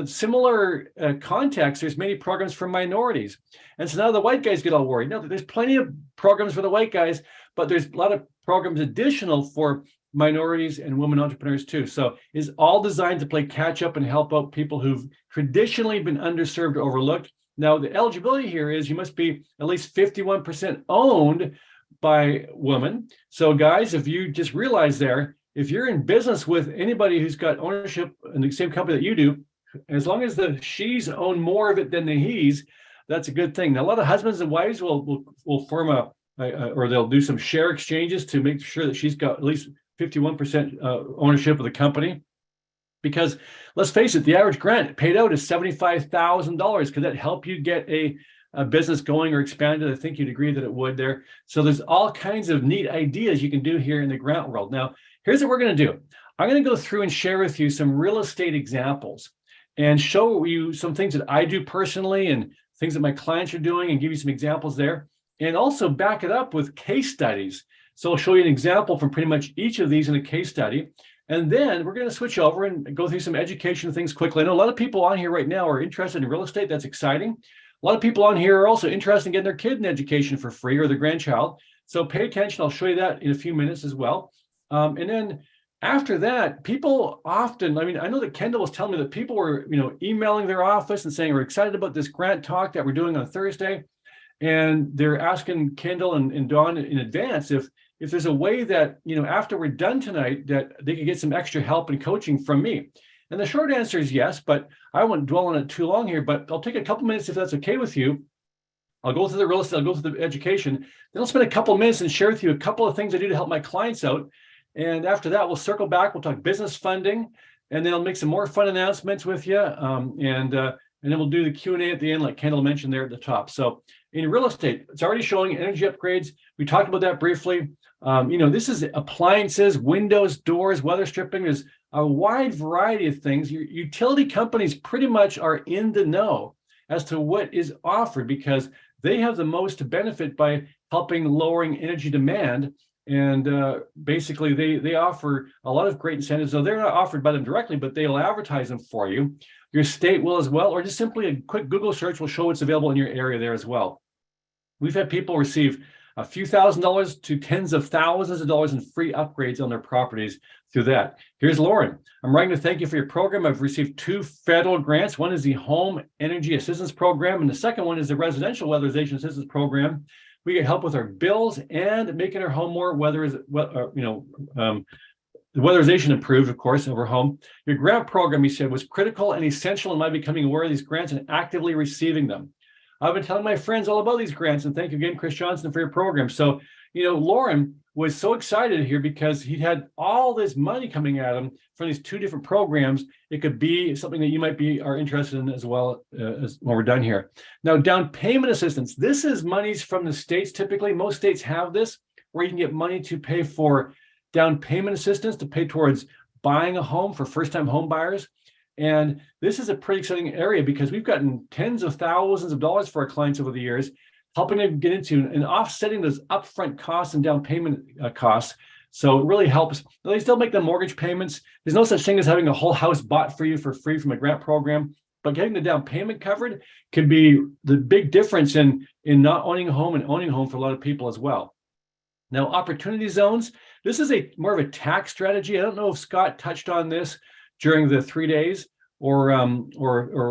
Similar context, there's many programs for minorities. And so now the white guys get all worried. No, there's plenty of programs for the white guys, but there's a lot of programs additional for minorities and women entrepreneurs too. So it's all designed to play catch up and help out people who've traditionally been underserved or overlooked. Now, the eligibility here is you must be at least 51% owned by women. So guys, if you just realize there, if you're in business with anybody who's got ownership in the same company that you do, as long as the she's own more of it than the he's, that's a good thing. Now, a lot of husbands and wives will form or they'll do some share exchanges to make sure that she's got at least 51% ownership of the company. Because let's face it, the average grant paid out is $75,000. Could that help you get a business going or expanded? I think you'd agree that it would there. So there's all kinds of neat ideas you can do here in the grant world. Now, here's what we're going to do. I'm going to go through and share with you some real estate examples and show you some things that I do personally and things that my clients are doing and give you some examples there. And also back it up with case studies. So I'll show you an example from pretty much each of these in a case study. And then we're going to switch over and go through some education things quickly. I know a lot of people on here right now are interested in real estate. That's exciting. A lot of people on here are also interested in getting their kid an education for free or their grandchild. So pay attention. I'll show you that in a few minutes as well. And then after that, people often, I know that Kendall was telling me that people were, emailing their office and saying, we're excited about this grant talk that we're doing on Thursday. And they're asking Kendall and Dawn in advance if if there's a way that, after we're done tonight, that they could get some extra help and coaching from me. And the short answer is yes, but I won't dwell on it too long here, but I'll take a couple minutes if that's okay with you. I'll go through the real estate, I'll go through the education, then I'll spend a couple minutes and share with you a couple of things I do to help my clients out. And after that, we'll circle back, we'll talk business funding, and then I'll make some more fun announcements with you. And then we'll do the Q&A at the end, like Kendall mentioned there at the top. So in real estate, it's already showing energy upgrades. We talked about that briefly. This is appliances, windows, doors, weather stripping. There's a wide variety of things. Your utility companies pretty much are in the know as to what is offered because they have the most to benefit by helping lowering energy demand. And basically, they offer a lot of great incentives. So they're not offered by them directly, but they'll advertise them for you. Your state will as well, or just simply a quick Google search will show what's available in your area there as well. We've had people receive a few $1,000s to tens of thousands of dollars in free upgrades on their properties through that. Here's Lauren. I'm writing to thank you for your program. I've received 2 federal grants. One is the Home Energy Assistance Program, and the second one is the Residential Weatherization Assistance Program. We get help with our bills and making our home more the weatherization improved, of course, of our home. Your grant program, he said, was critical and essential in my becoming aware of these grants and actively receiving them. I've been telling my friends all about these grants, and thank you again, Chris Johnson, for your program. So, Lauren was so excited here because he had all this money coming at him from these 2 different programs. It could be something that you might are interested in as well as when we're done here. Now, down payment assistance. This is monies from the states. Typically, most states have this, where you can get money to pay for down payment assistance to pay towards buying a home for first-time home buyers. And this is a pretty exciting area because we've gotten tens of thousands of dollars for our clients over the years, helping them get into and offsetting those upfront costs and down payment costs. So it really helps. They still make the mortgage payments. There's no such thing as having a whole house bought for you for free from a grant program, but getting the down payment covered can be the big difference in not owning a home and owning a home for a lot of people as well. Now, opportunity zones. This is more of a tax strategy. I don't know if Scott touched on this during the 3 days or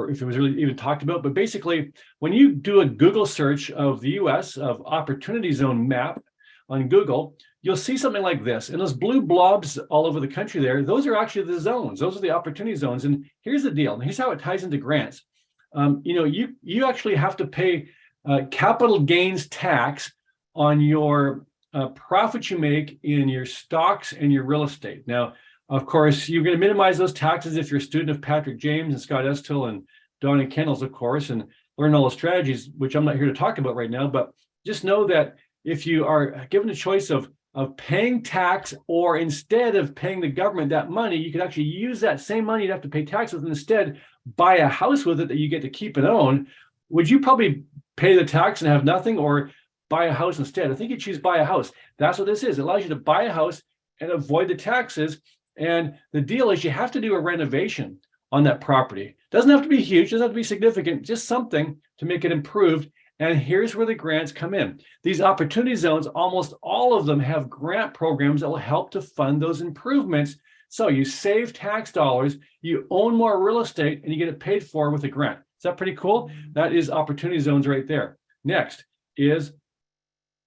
if it was really even talked about, but basically when you do a Google search of the US of opportunity zone map on Google, you'll see something like this. And those blue blobs all over the country there, those are actually the zones. Those are the opportunity zones. And here's the deal. And here's how it ties into grants. You actually have to pay capital gains tax on your profits you make in your stocks and your real estate. Now, of course, you're going to minimize those taxes if you're a student of Patrick James and Scott Estill and Donnie Kendall's, of course, and learn all the strategies, which I'm not here to talk about right now. But just know that if you are given a choice of paying tax or instead of paying the government that money, you could actually use that same money you'd have to pay tax with and instead buy a house with it that you get to keep and own. Would you probably pay the tax and have nothing or buy a house instead? I think you choose buy a house. That's what this is. It allows you to buy a house and avoid the taxes. And the deal is you have to do a renovation on that property. Doesn't have to be huge, doesn't have to be significant, just something to make it improved. And here's where the grants come in. These opportunity zones, almost all of them have grant programs that will help to fund those improvements. So you save tax dollars, you own more real estate, and you get it paid for with a grant. Is that pretty cool? That is opportunity zones right there. Next is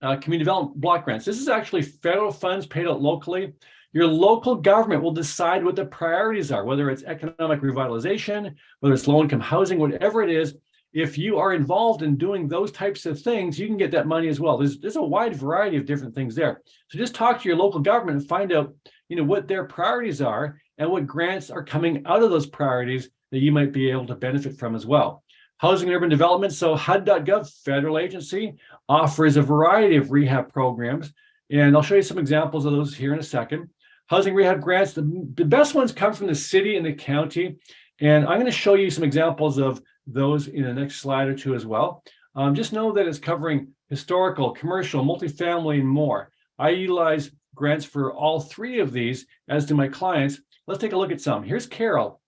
community development block grants. This is actually federal funds paid out locally. Your local government will decide what the priorities are, whether it's economic revitalization, whether it's low-income housing, whatever it is. If you are involved in doing those types of things, you can get that money as well. There's a wide variety of different things there. So just talk to your local government and find out, what their priorities are and what grants are coming out of those priorities that you might be able to benefit from as well. Housing and Urban Development. So HUD.gov, federal agency, offers a variety of rehab programs. And I'll show you some examples of those here in a second. Housing rehab grants, the best ones come from the city and the county. And I'm going to show you some examples of those in the next slide or two as well. Just know that it's covering historical, commercial, multifamily, and more. I utilize grants for all 3 of these, as do my clients. Let's take a look at some. Here's Carol.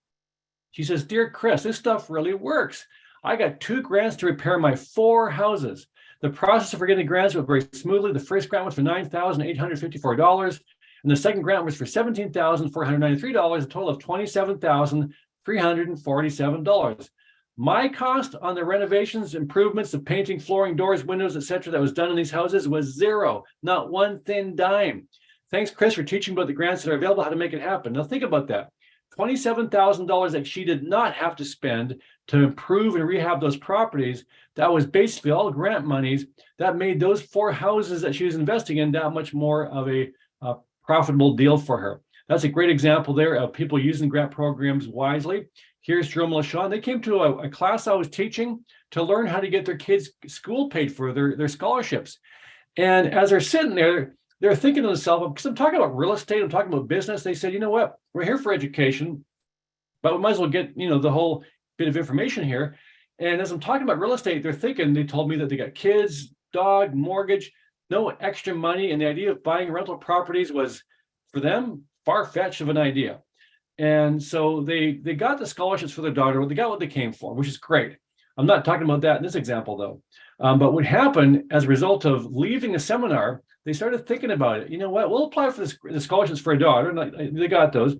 She says, "Dear Chris, this stuff really works. I got 2 grants to repair my 4 houses. The process for getting grants went very smoothly. The first grant was for $9,854. And the second grant was for $17,493, a total of $27,347. My cost on the renovations, improvements, the painting, flooring, doors, windows, etc., that was done in these houses was zero, not one thin dime. Thanks, Chris, for teaching about the grants that are available, how to make it happen. Now think about that. $27,000 that she did not have to spend to improve and rehab those properties. That was basically all grant monies that made those 4 houses that she was investing in that much more of a profitable deal for her. That's a great example there of people using grant programs wisely. Here's Jerome and LaShawn. They came to a class I was teaching to learn how to get their kids' school paid for, their scholarships. And as they're sitting there, they're thinking to themselves, because I'm talking about real estate, I'm talking about business. They said, you know what, we're here for education, but we might as well get, the whole bit of information here. And as I'm talking about real estate, they're thinking, they told me that they got kids, dog, mortgage, no extra money. And the idea of buying rental properties was, for them, far-fetched of an idea. And so they got the scholarships for their daughter. They got what they came for, which is great. I'm not talking about that in this example, though. But what happened as a result of leaving the seminar, they started thinking about it. You know what? We'll apply for the scholarships for a daughter. And they got those.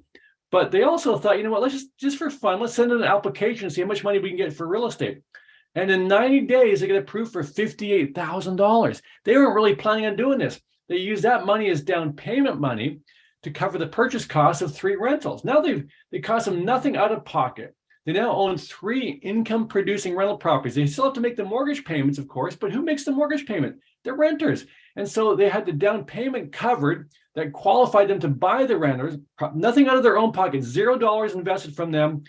But they also thought, you know what? Let's just for fun, let's send in an application and see how much money we can get for real estate. And in 90 days, they get approved for $58,000. They weren't really planning on doing this. They used that money as down payment money to cover the purchase cost of 3 rentals. Now they cost them nothing out of pocket. They now own 3 income-producing rental properties. They still have to make the mortgage payments, of course, but who makes the mortgage payment? The renters. And so they had the down payment covered that qualified them to buy the renters, nothing out of their own pocket, $0 invested from them.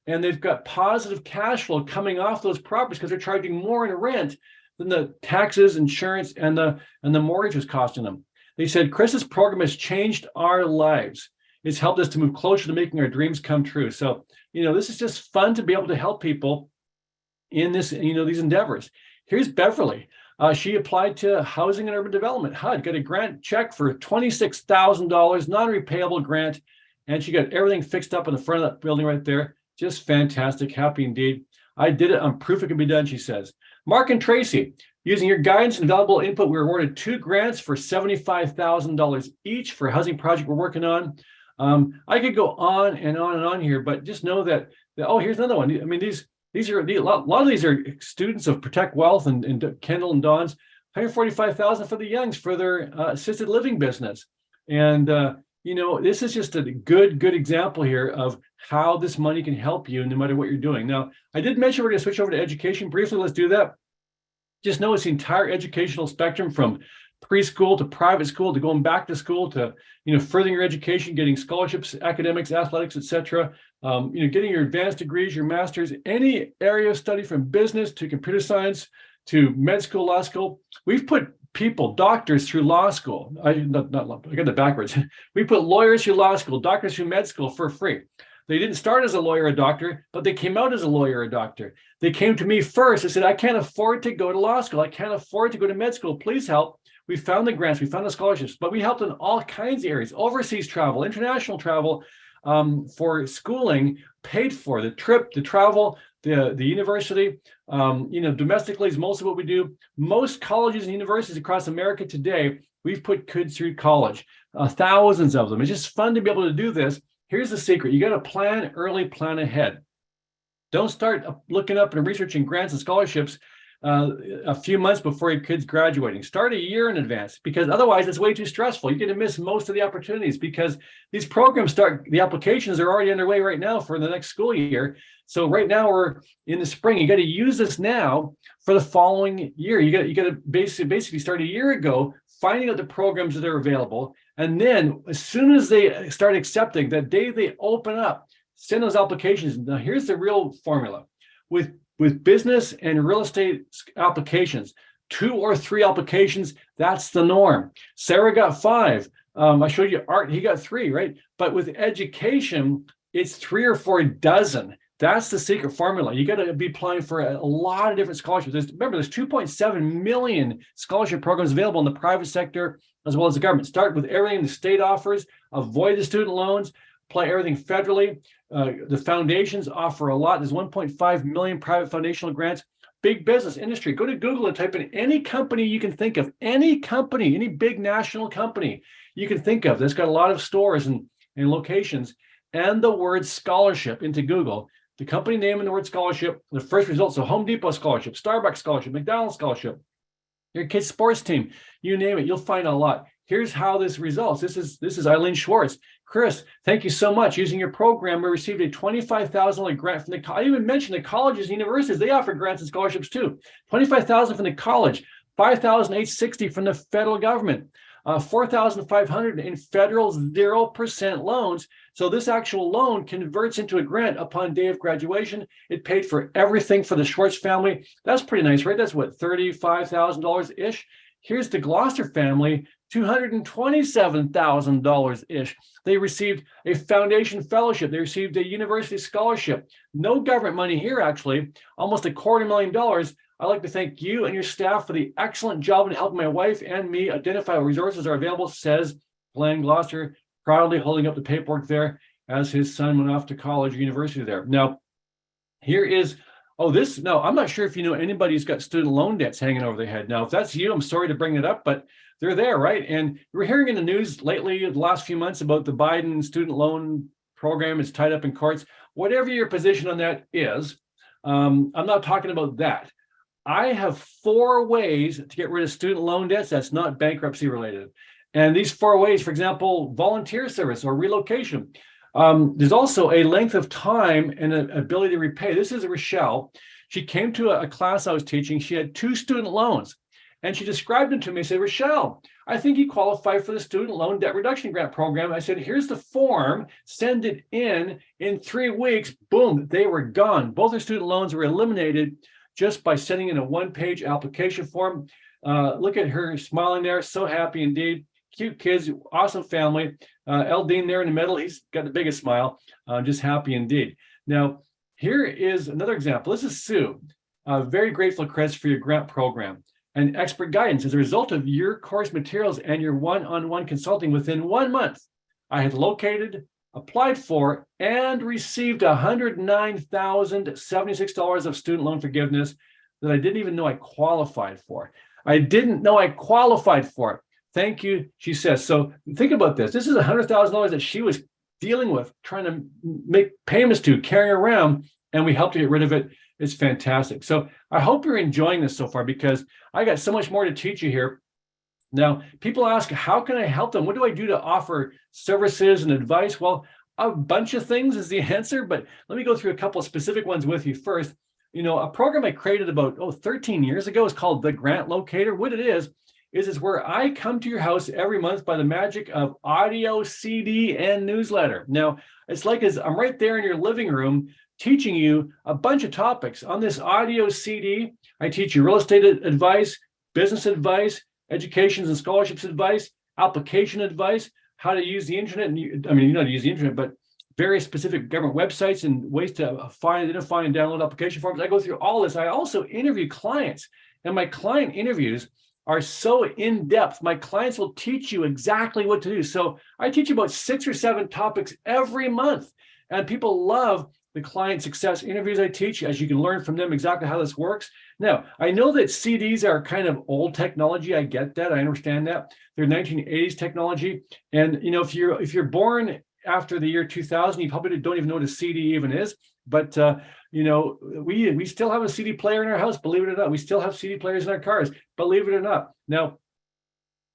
And they've got positive cash flow coming off those properties because they're charging more in rent than the taxes, insurance, and the mortgage was costing them. They said, Chris's program has changed our lives. It's helped us to move closer to making our dreams come true. So, this is just fun to be able to help people in this, these endeavors. Here's Beverly. She applied to Housing and Urban Development, HUD, got a grant check for $26,000, non-repayable grant, and she got everything fixed up in the front of that building right there. Just fantastic, happy indeed. I did it, I'm proof it can be done, she says. Mark and Tracy, using your guidance and valuable input, we were awarded 2 grants for $75,000 each for a housing project we're working on. I could go on and on and on here, but just know that oh, here's another one. I mean, these are a lot of these are students of Protect Wealth and Kendall and Dawn's. $145,000 for the Youngs for their assisted living business. And this is just a good example here of how this money can help you no matter what you're doing. Now, I did mention we're going to switch over to education briefly. Let's do that. Just know it's the entire educational spectrum from preschool to private school to going back to school to furthering your education, getting scholarships, academics, athletics, etc. Getting your advanced degrees, your masters, any area of study from business to computer science to med school, law school. We've put people, doctors through law school. I got that backwards. We put lawyers through law school, doctors through med school for free. They didn't start as a lawyer or doctor, but they came out as a lawyer or doctor. They came to me first. They said, I can't afford to go to law school. I can't afford to go to med school. Please help. We found the grants, we found the scholarships, but we helped in all kinds of areas, overseas travel, international travel, for schooling, paid for the trip, the travel, the university, domestically is most of what we do. Most colleges and universities across America today, we've put kids through college, thousands of them. It's just fun to be able to do this. Here's the secret. You got to plan early, plan ahead. Don't start looking up and researching grants and scholarships a few months before your kid's graduating. Start a year in advance, because otherwise it's way too stressful. You're going to miss most of the opportunities because these programs the applications are already underway right now for the next school year. So right now we're in the spring. You got to use this now for the following year. You got to basically start a year ago, finding out the programs that are available. And then as soon as they start accepting, that day they open up, send those applications. Now here's the real formula. With business and real estate applications, 2 or 3 applications, that's the norm. Sarah got 5. I showed you Art, he got 3, right? But with education, it's 3 or 4 dozen. That's the secret formula. You got to be applying for a lot of different scholarships. Remember, there's 2.7 million scholarship programs available in the private sector as well as the government. Start with everything the state offers, avoid the student loans, apply everything federally. The foundations offer a lot. There's 1.5 million private foundational grants. Big business industry. Go to Google and type in any company you can think of. Any company, any big national company you can think of that's got a lot of stores and locations, and the word scholarship into Google. the company name and the word scholarship, the first results, so Home Depot scholarship, Starbucks scholarship, McDonald's scholarship, your kid's sports team, you name it, you'll find a lot. Here's how this results. This is Eileen Schwartz. Chris, thank you so much. Using your program, we received a $25,000 grant from the, I even mentioned the colleges and universities, they offer grants and scholarships too. $25,000 from the college, $5,860 from the federal government, $4,500 in federal 0% loans. So this actual loan converts into a grant upon day of graduation. It paid for everything for the Schwartz family. That's pretty nice, right? That's what, $35,000-ish? Here's the Gloucester family, $227,000-ish. They received a foundation fellowship. They received a university scholarship. No government money here, actually, almost $250,000. I'd like to thank you and your staff for the excellent job in helping my wife and me identify what resources are available, says Glenn Gloucester, proudly holding up the paperwork there as his son went off to college or university there. Now, here is, no, I'm not sure if you know anybody who's got student loan debts hanging over their head. Now, if that's you, I'm sorry to bring it up, but they're there, right? And we're hearing in the news lately, the last few months, about the Biden student loan program is tied up in courts. Whatever your position on that is, I'm not talking about that. I have 4 ways to get rid of student loan debts that's not bankruptcy related. And these 4 ways, for example, volunteer service or relocation. There's also a length of time and an ability to repay. This is Rochelle. She came to a class I was teaching. She had 2 student loans, and she described them to me. I said, Rochelle, I think you qualify for the student loan debt reduction grant program. I said, here's the form, send it in 3 weeks. Boom, they were gone. Both her student loans were eliminated just by sending in a 1-page application form. Look at her smiling there, so happy indeed. Cute kids, awesome family. Eldine there in the middle, he's got the biggest smile, just happy indeed. Now, here is another example. This is Sue. Very grateful, Chris, for your grant program and expert guidance. As a result of your course materials and your one-on-one consulting, within 1 month, I had located, applied for, and received $109,076 of student loan forgiveness that I didn't even know I qualified for. I didn't know I qualified for it. Thank you, she says. So think about this. This is $100,000 that she was dealing with, trying to make payments to, carrying around, and we helped her get rid of it. It's fantastic. So I hope you're enjoying this so far, because I got so much more to teach you here. Now, people ask, how can I help them? What do I do to offer services and advice? Well, a bunch of things is the answer, but let me go through a couple of specific ones with you first. You know, a program I created about 13 years ago is called the Grant Locator. What it is where I come to your house every month by the magic of audio, CD, and newsletter. Now, it's like I'm right there in your living room teaching you a bunch of topics. On this audio CD, I teach you real estate advice, business advice, educations and scholarships advice, application advice, how to use the internet. And not to use the internet, but various specific government websites and ways to find, identify, and download application forms. I go through all this. I also interview clients, and my client interviews are so in-depth. My clients will teach you exactly what to do. So I teach about 6 or 7 topics every month, and people love the client success interviews I teach, as you can learn from them exactly how this works. Now, I know that CDs are kind of old technology. I get that. I understand that. They're 1980s technology. And, you know, if you're born after the year 2000, you probably don't even know what a CD even is. But, you know, we still have a CD player in our house, believe it or not. We still have CD players in our cars, believe it or not. Now,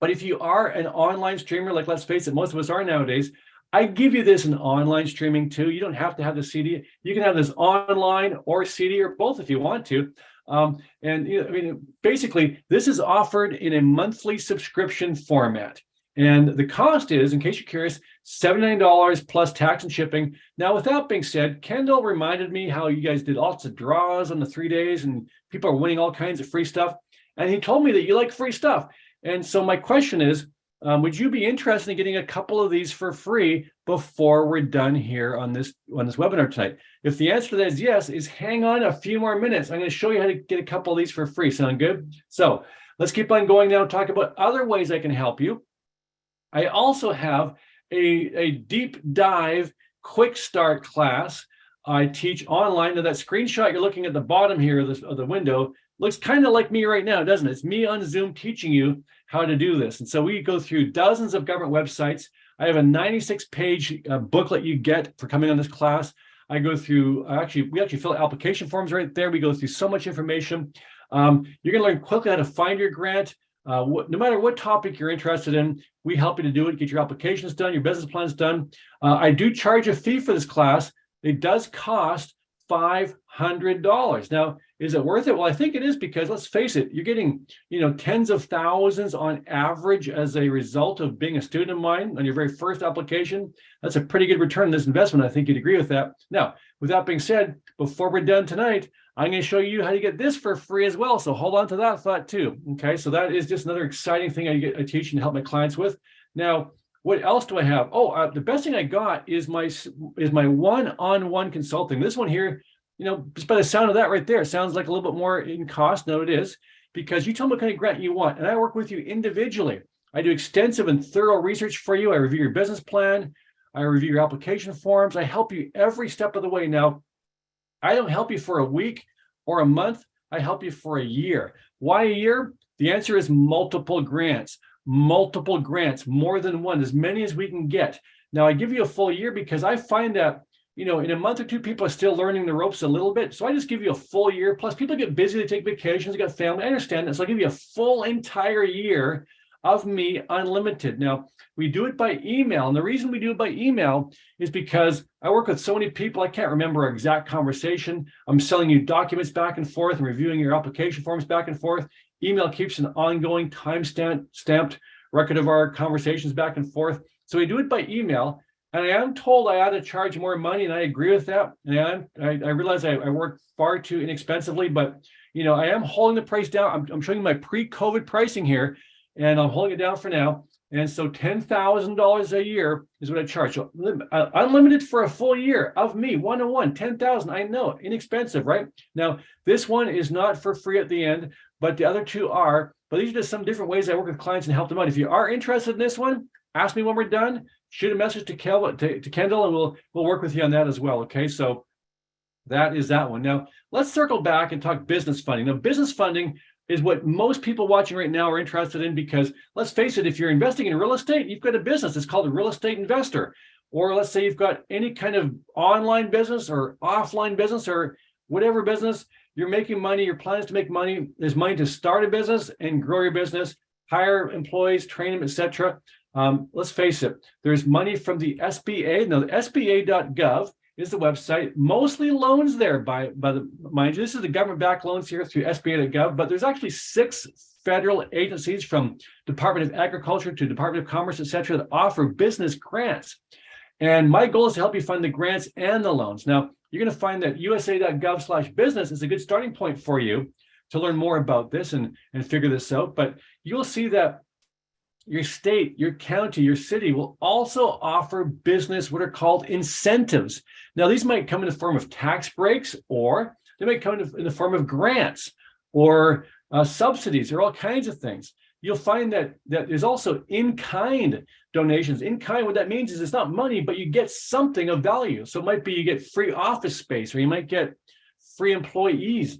but if you are an online streamer, like, let's face it, most of us are nowadays, I give you this in online streaming too. You don't have to have the CD. You can have this online or CD or both if you want to. And you know, I mean, basically, this is offered in a monthly subscription format. And the cost is, in case you're curious, $79 plus tax and shipping. Now, with that being said, Kendall reminded me how you guys did lots of draws on the 3 days and people are winning all kinds of free stuff. And he told me that you like free stuff. And so my question is, would you be interested in getting a couple of these for free before we're done here on this webinar tonight? If the answer to that is yes, hang on a few more minutes. I'm going to show you how to get a couple of these for free. Sound good? So let's keep on going now and talk about other ways I can help you. I also have a deep dive quick start class I teach online. Now that screenshot you're looking at the bottom here of the window looks kind of like me right now, doesn't it? It's me on Zoom teaching you how to do this. And so we go through dozens of government websites. I have a 96-page booklet you get for coming on this class. We actually fill out application forms right there. We go through so much information. You're going to learn quickly how to find your grant. No matter what topic you're interested in, we help you to do it, get your applications done, your business plans done. I do charge a fee for this class. It does cost $500. Now, is it worth it? Well, I think it is, because let's face it, you're getting, tens of thousands on average as a result of being a student of mine on your very first application. That's a pretty good return on this investment. I think you'd agree with that. Now, with that being said, before we're done tonight, I'm going to show you how to get this for free as well. So hold on to that thought too. Okay, so that is just another exciting thing I teach and help my clients with. Now, what else do I have? The best thing I got is my one-on-one consulting. This one here, just by the sound of that right there, it sounds like a little bit more in cost. No, it is, because you tell me what kind of grant you want, and I work with you individually. I do extensive and thorough research for you. I review your business plan. I review your application forms. I help you every step of the way. Now, I don't help you for a week or a month. I help you for a year. Why a year? The answer is multiple grants, more than one, as many as we can get. Now, I give you a full year because I find that, in a month or two, people are still learning the ropes a little bit. So I just give you a full year. Plus, people get busy, they take vacations, they got family. I understand that. So I give you a full entire year of me, unlimited. Now, we do it by email. And the reason we do it by email is because I work with so many people, I can't remember our exact conversation. I'm selling you documents back and forth and reviewing your application forms back and forth. Email keeps an ongoing stamped record of our conversations back and forth. So we do it by email. And I am told I ought to charge more money, and I agree with that. And I realize I work far too inexpensively, but I am holding the price down. I'm showing you my pre-COVID pricing here, and I'm holding it down for now. And so $10,000 a year is what I charge. So unlimited for a full year of me, one-on-one, $10,000. I know, inexpensive, right? Now, this one is not for free at the end, but the other two are. But these are just some different ways I work with clients and help them out. If you are interested in this one, ask me when we're done. Shoot a message to Kendall, and we'll work with you on that as well. Okay, so that is that one. Now, let's circle back and talk business funding. Now, business funding is what most people watching right now are interested in, because let's face it, if you're investing in real estate, you've got a business. It's called a real estate investor. Or let's say you've got any kind of online business or offline business or whatever business, you're making money, your plan is to make money. There's money to start a business and grow your business, hire employees, train them, etc. Let's face it, there's money from the SBA. Now, the SBA.gov is the website. Mostly loans there mind you, this is the government-backed loans here through SBA.gov, but there's actually 6 federal agencies, from Department of Agriculture to Department of Commerce, etc., that offer business grants. And my goal is to help you fund the grants and the loans. Now, you're going to find that USA.gov/business is a good starting point for you to learn more about this and figure this out. But you'll see that your state, your county, your city will also offer business what are called incentives. Now, these might come in the form of tax breaks, or they might come in the form of grants or subsidies, or all kinds of things. You'll find that there's also in-kind donations. In-kind, what that means is it's not money, but you get something of value. So it might be you get free office space, or you might get free employees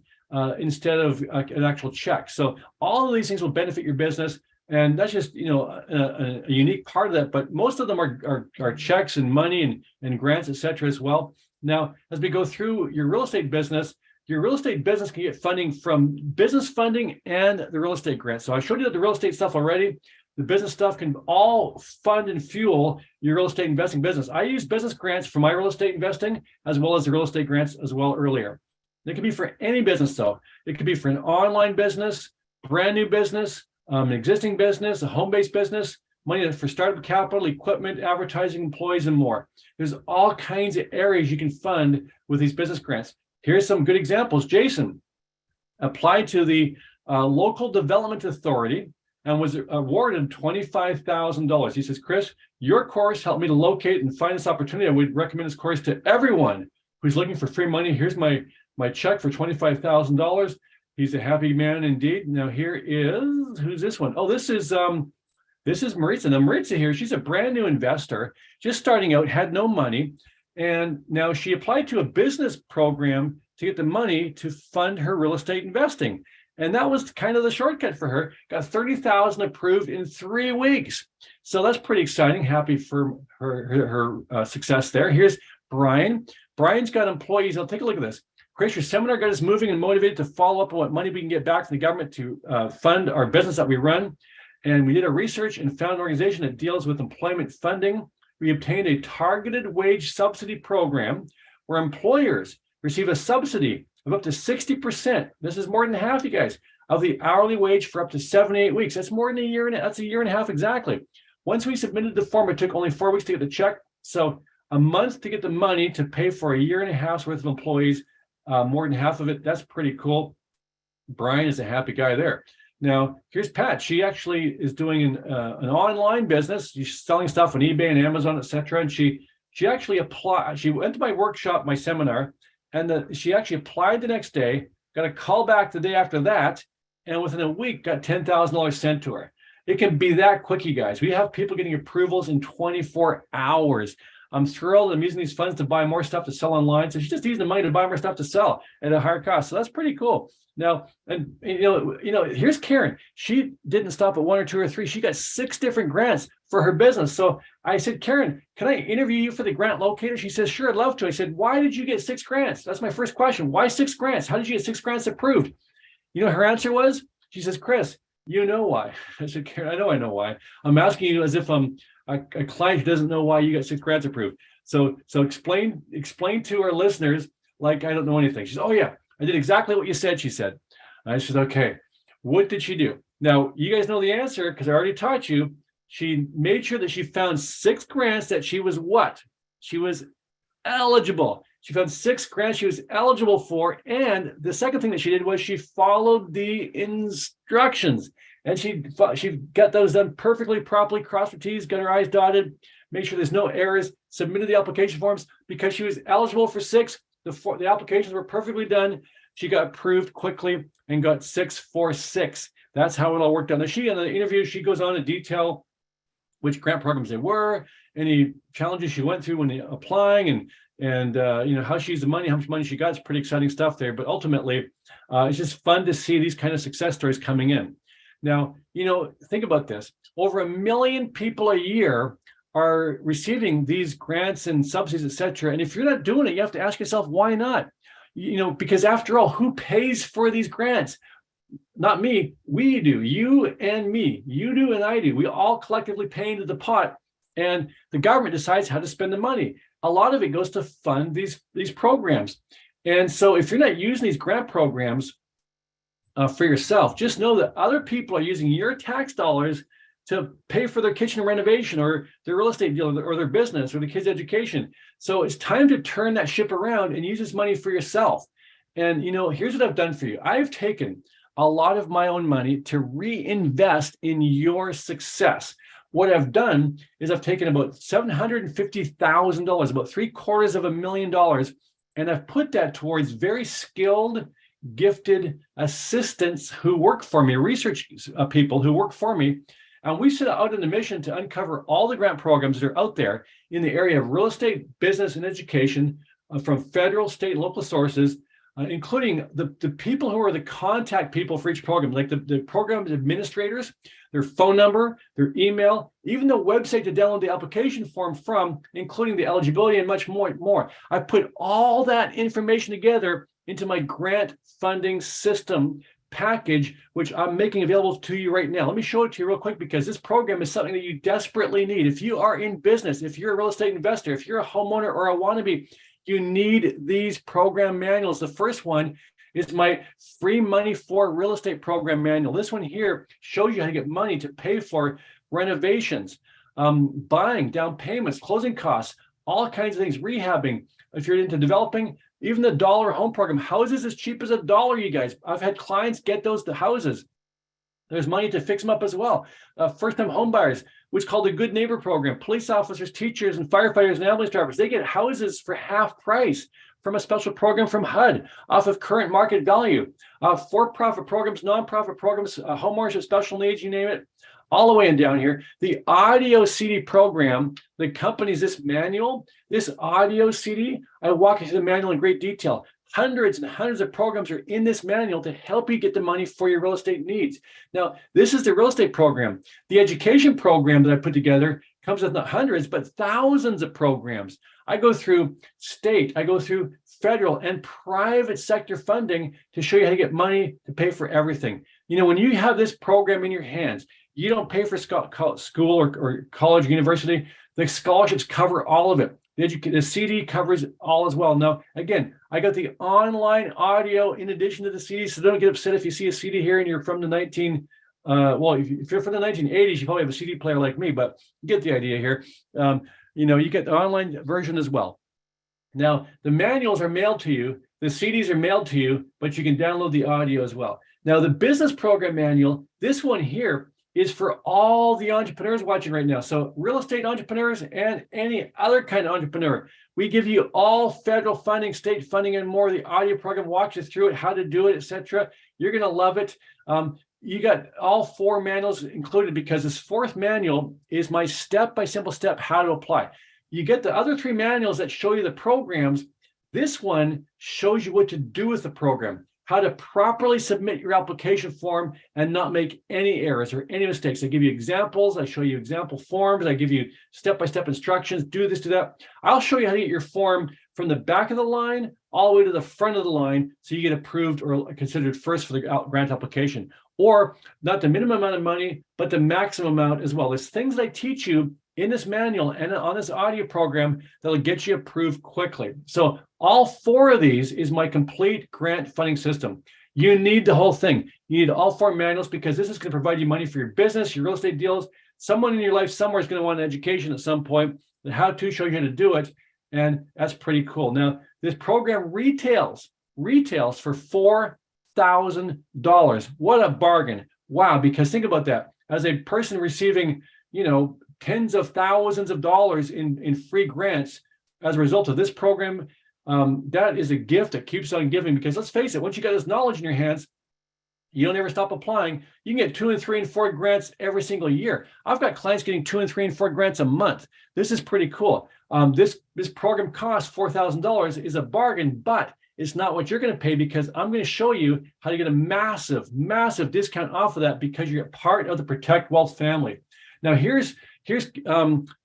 instead of an actual check. So all of these things will benefit your business. And that's just, a unique part of that. But most of them are checks and money and grants, et cetera, as well. Now, as we go through your real estate business can get funding from business funding and the real estate grant. So I showed you the real estate stuff already. The business stuff can all fund and fuel your real estate investing business. I use business grants for my real estate investing, as well as the real estate grants as well earlier. It can be for any business, though. It could be for an online business, brand new business, an existing business, a home-based business, money for startup capital, equipment, advertising, employees, and more. There's all kinds of areas you can fund with these business grants. Here's some good examples. Jason applied to the local development authority and was awarded $25,000. He says, Chris, your course helped me to locate and find this opportunity. I would recommend this course to everyone who's looking for free money. Here's my check for $25,000. He's a happy man indeed. Now here is, who's this one? Oh, this is Maritza. Now Maritza here, she's a brand new investor, just starting out, had no money. And now she applied to a business program to get the money to fund her real estate investing. And that was kind of the shortcut for her. Got $30,000 approved in 3 weeks. So that's pretty exciting. Happy for her success there. Here's Brian. Brian's got employees. I'll take a look at this. Chris, your seminar got us moving and motivated to follow up on what money we can get back from the government to fund our business that we run. And we did a research and found an organization that deals with employment funding. We obtained a targeted wage subsidy program where employers receive a subsidy of up to 60%. This is more than half, you guys, of the hourly wage for up to 7 to 8 weeks. That's more than a year, and that's a year and a half exactly. Once we submitted the form, it took only 4 weeks to get the check. So a month to get the money to pay for a year and a half's worth of employees, more than half of it. That's pretty cool. Brian is a happy guy there. Now, here's Pat. She actually is doing an online business. She's selling stuff on eBay and Amazon, etc. And she actually applied. She went to my workshop, my seminar, and she actually applied the next day, got a call back the day after that, and within a week got $10,000 sent to her. It can be that quick, you guys. We have people getting approvals in 24 hours. I'm thrilled. I'm using these funds to buy more stuff to sell online. So she's just using the money to buy more stuff to sell at a higher cost. So that's pretty cool. Now, and here's Karen. She didn't stop at 1 or 2 or 3. She got 6 different grants for her business. So I said, Karen, can I interview you for the grant locator? She says, sure, I'd love to. I said, why did you get 6 grants? That's my first question. Why 6 grants? How did you get 6 grants approved? You know, her answer was, she says, Chris, you know why. I said, Karen, I know why. I'm asking you as if I'm a client who doesn't know why you got 6 grants approved. So explain to our listeners, like I don't know anything. She said, oh yeah, I did exactly what you said, she said. I said, okay, what did she do? Now, you guys know the answer because I already taught you. She made sure that she found 6 grants that she was what? She was eligible. She found 6 grants she was eligible for. And the second thing that she did was she followed the instructions. And she got those done perfectly, properly, crossed her T's, got her I's dotted, made sure there's no errors, submitted the application forms because she was eligible for 6. The applications were perfectly done. She got approved quickly and got 6 for 6. That's how it all worked out. Now, in the interview, she goes on to detail which grant programs they were, any challenges she went through when applying, and how she used the money, how much money she got. It's pretty exciting stuff there. But ultimately, it's just fun to see these kind of success stories coming in. Now, think about this. Over 1 million people a year are receiving these grants and subsidies, et cetera. And if you're not doing it, you have to ask yourself, why not? Because after all, who pays for these grants? Not me. We do. You and me. You do and I do. We all collectively pay into the pot, and the government decides how to spend the money. A lot of it goes to fund these programs. And so if you're not using these grant programs for yourself, just know that other people are using your tax dollars to pay for their kitchen renovation or their real estate deal or their business or the kids' education. So it's time to turn that ship around and use this money for yourself. And, here's what I've done for you. I've taken a lot of my own money to reinvest in your success. What I've done is I've taken about $750,000, about $750,000, and I've put that towards very skilled, gifted assistants who work for me, research people who work for me. And we set out on a mission to uncover all the grant programs that are out there in the area of real estate, business, and education from federal, state, and local sources, including the people who are the contact people for each program, like the program administrators, their phone number, their email, even the website to download the application form from, including the eligibility and much more. I put all that information together into my grant funding system package, which I'm making available to you right now. Let me show it to you real quick because this program is something that you desperately need. If you are in business, if you're a real estate investor, if you're a homeowner or a wannabe, you need these program manuals. The first one is my free money for real estate program manual. This one here shows you how to get money to pay for renovations, buying, down payments, closing costs, all kinds of things, rehabbing. If you're into developing, even the dollar home program, houses as cheap as $1, you guys. I've had clients get those to houses. There's money to fix them up as well. First-time home buyers, which is called the Good Neighbor Program. Police officers, teachers, and firefighters and ambulance drivers, they get houses for half price from a special program from HUD off of current market value. For-profit programs, nonprofit programs, home ownership, special needs, you name it, all the way in down here. The audio CD program that accompanies this manual, this audio CD, I walk you through the manual in great detail. Hundreds and hundreds of programs are in this manual to help you get the money for your real estate needs. Now, this is the real estate program. The education program that I put together comes with not hundreds, but thousands of programs. I go through state, I go through federal and private sector funding to show you how to get money to pay for everything. You know, when you have this program in your hands, you don't pay for school or college or university. The scholarships cover all of it. The CD covers it all as well. Now, again, I got the online audio in addition to the CD, so don't get upset if you see a CD here and you're from the if you're from the 1980s, you probably have a CD player like me, but you get the idea here. You know, you get the online version as well. Now, the manuals are mailed to you, the CDs are mailed to you, but you can download the audio as well. Now, the business program manual, this one here is for all the entrepreneurs watching right now. So real estate entrepreneurs and any other kind of entrepreneur. We give you all federal funding, state funding, and more. The audio program walks you through it, how to do it, etc. You're going to love it. You got all 4 manuals included because this 4th manual is my simple step how to apply. You get the other 3 manuals that show you the programs. This one shows you what to do with the program, how to properly submit your application form and not make any errors or any mistakes. I give you examples. I show you example forms. I give you step-by-step instructions. Do this, do that. I'll show you how to get your form from the back of the line all the way to the front of the line so you get approved or considered first for the grant application. Or not the minimum amount of money, but the maximum amount as well. There's things that I teach you in this manual and on this audio program that'll get you approved quickly. So all 4 of these is my complete grant funding system. You need the whole thing. You need all 4 manuals because this is going to provide you money for your business, your real estate deals. Someone in your life somewhere is going to want an education at some point. The how-to shows you how to do it. And that's pretty cool. Now, this program retails for $4,000. What a bargain. Wow. Because think about that. As a person receiving, you know, tens of thousands of dollars in free grants as a result of this program, that is a gift that keeps on giving. Because let's face it, once you got this knowledge in your hands, you don't ever stop applying. You can get 2 and 3 and 4 grants every single year. I've got clients getting 2 and 3 and 4 grants a month. This is pretty cool. This program costs $4,000 is a bargain, but it's not what you're going to pay because I'm going to show you how to get a massive discount off of that because you're part of the Protect Wealth family. Now, here's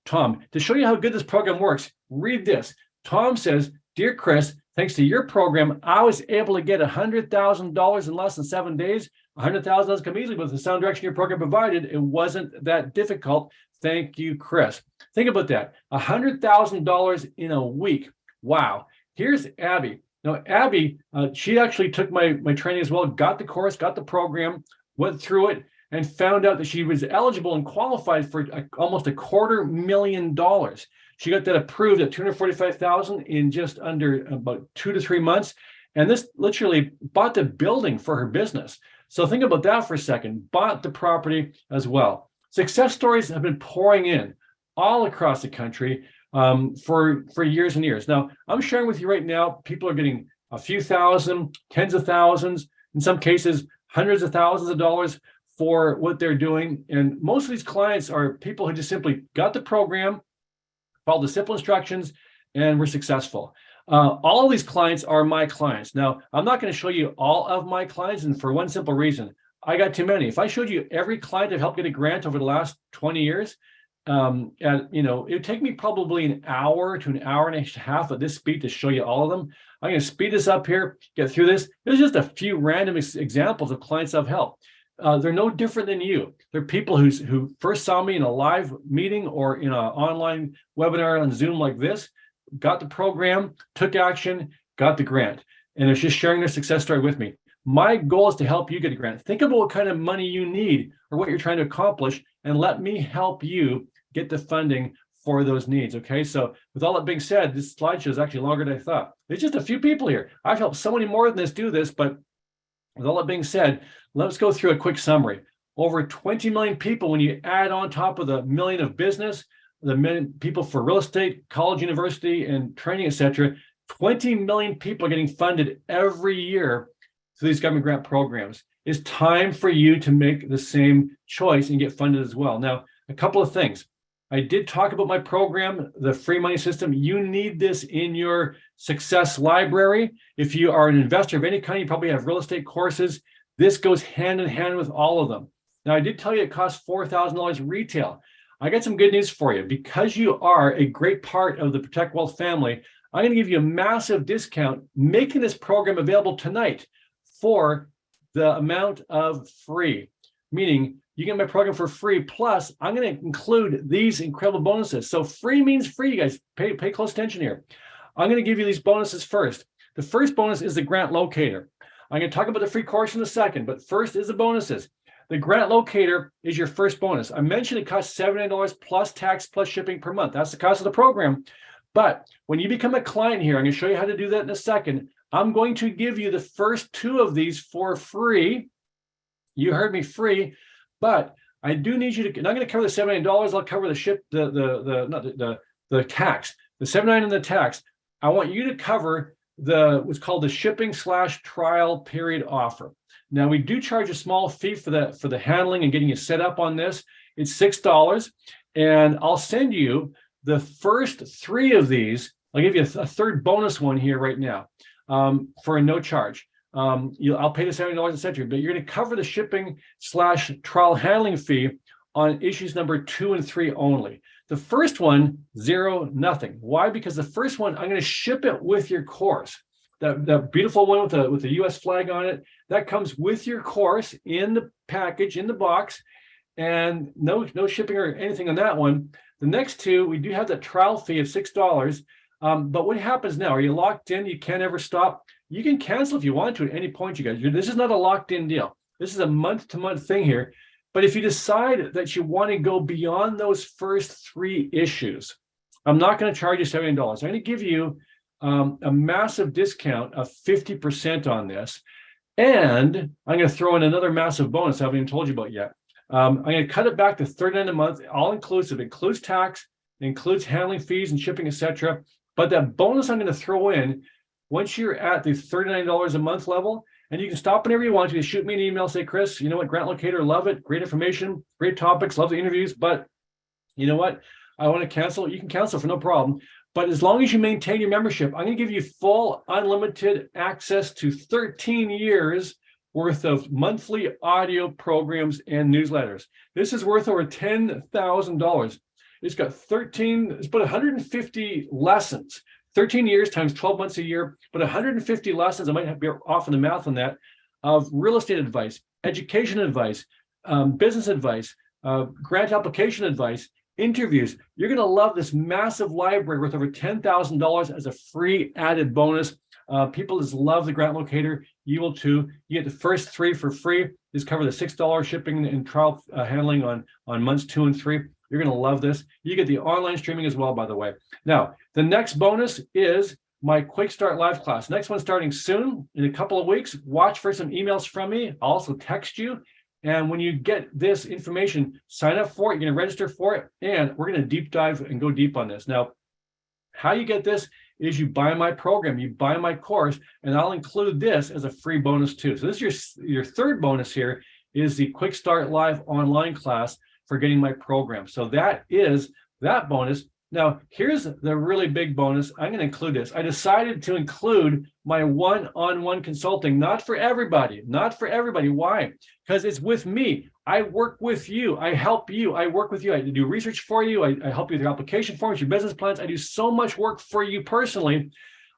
Tom. To show you how good this program works, read this. Tom says, "Dear Chris, thanks to your program, I was able to get $100,000 in less than 7 days. $100,000 doesn't come easily, but with the sound direction your program provided, it wasn't that difficult. Thank you, Chris." Think about that. $100,000 in a week. Wow. Here's Abby. Now, Abby, she actually took my training as well, got the course, got the program, went through it, and found out that she was eligible and qualified for almost $250,000. She got that approved at $245,000 in just under about 2 to 3 months. And this literally bought the building for her business. So think about that for a second. Bought the property as well. Success stories have been pouring in all across the country for years and years. Now, I'm sharing with you right now, people are getting a few thousand, tens of thousands, in some cases, hundreds of thousands of dollars for what they're doing. And most of these clients are people who just simply got the program, followed the simple instructions, and were successful. All of these clients are my clients. Now, I'm not going to show you all of my clients, and for one simple reason, I got too many. If I showed you every client I've helped get a grant over the last 20 years, and it would take me probably an hour to an hour and a half at this speed to show you all of them. I'm going to speed this up here, get through this. There's just a few random examples of clients I've helped. They're no different than you. They're people who first saw me in a live meeting or in an online webinar on Zoom like this, got the program, took action, got the grant, and they're just sharing their success story with me. My goal is to help you get a grant. Think about what kind of money you need or what you're trying to accomplish, and let me help you get the funding for those needs. Okay, so with all that being said, this slideshow is actually longer than I thought. There's just a few people here. I've helped so many more than this do this, but with all that being said, let's go through a quick summary. Over 20 million people, when you add on top of the million of business, the million people for real estate, college, university, and training, etc., 20 million people are getting funded every year through these government grant programs. It's time for you to make the same choice and get funded as well. Now, a couple of things. I did talk about my program, the free money system. You need this in your success library. If you are an investor of any kind, you probably have real estate courses. This goes hand in hand with all of them. Now, I did tell you it costs $4,000 retail. I got some good news for you. Because you are a great part of the Protect Wealth family, I'm going to give you a massive discount, making this program available tonight for the amount of free, meaning you get my program for free. Plus, I'm going to include these incredible bonuses. So free means free, you guys. Pay close attention here. I'm going to give you these bonuses first. The first bonus is the grant locator. I'm going to talk about the free course in a second, but first is the bonuses. The grant locator is your first bonus. I mentioned it costs $79 plus tax plus shipping per month. That's the cost of the program. But when you become a client here, I'm going to show you how to do that in a second. I'm going to give you the first two of these for free. You heard me, free. But I do need you to. And I'm going to cover the $79. I'll cover the the tax, the $79 and the tax. I want you to cover what's called the shipping / trial period offer. Now we do charge a small fee for the handling and getting you set up on this. It's $6, and I'll send you the first three of these. I'll give you a third bonus one here right now for a no charge. I'll pay the $70 etc. But you're going to cover the shipping / trial handling fee on issues number 2 and 3 only. The first one, $0, nothing. Why? Because the first one, I'm going to ship it with your course. That beautiful one with the US flag on it, that comes with your course in the package, in the box, and no shipping or anything on that one. The next two, we do have that trial fee of $6. But what happens now? Are you locked in? You can't ever stop. You can cancel if you want to at any point, you guys. This is not a locked in deal. This is a month-to-month thing here. But if you decide that you want to go beyond those first 3 issues, I'm not going to charge you $70. I'm going to give you a massive discount of 50% on this. And I'm going to throw in another massive bonus I haven't even told you about yet. I'm going to cut it back to $39 a month, all inclusive. It includes tax, it includes handling fees and shipping, etc. But that bonus I'm going to throw in, once you're at the $39 a month level, and you can stop whenever you want to, shoot me an email, say, Chris, you know what, Grant Locator, love it, great information, great topics, love the interviews, but you know what, I want to cancel. You can cancel for no problem. But as long as you maintain your membership, I'm going to give you full unlimited access to 13 years worth of monthly audio programs and newsletters. This is worth over $10,000. It's got it's about 150 lessons, 13 years times 12 months a year, but 150 lessons, I might have to be off in the math on that, of real estate advice, education advice, business advice, grant application advice, interviews. You're going to love this massive library worth over $10,000 as a free added bonus. People just love the Grant Locator. You will too. You get the first 3 for free. Just cover the $6 shipping and trial handling on months 2 and 3. You're going to love this. You get the online streaming as well, by the way. Now, the next bonus is my Quick Start Live class. Next one starting soon, in a couple of weeks. Watch for some emails from me. I'll also text you. And when you get this information, sign up for it. You're going to register for it. And we're going to deep dive and go deep on this. Now, how you get this is you buy my program, you buy my course, and I'll include this as a free bonus too. So this is your third bonus here is the Quick Start Live online class for getting my program. So that is that bonus. Now, here's the really big bonus. I'm going to include this. I decided to include my one-on-one consulting, not for everybody, not for everybody. Why? Because it's with me. I work with you. I help you. I work with you. I do research for you. I help you with your application forms, your business plans. I do so much work for you personally.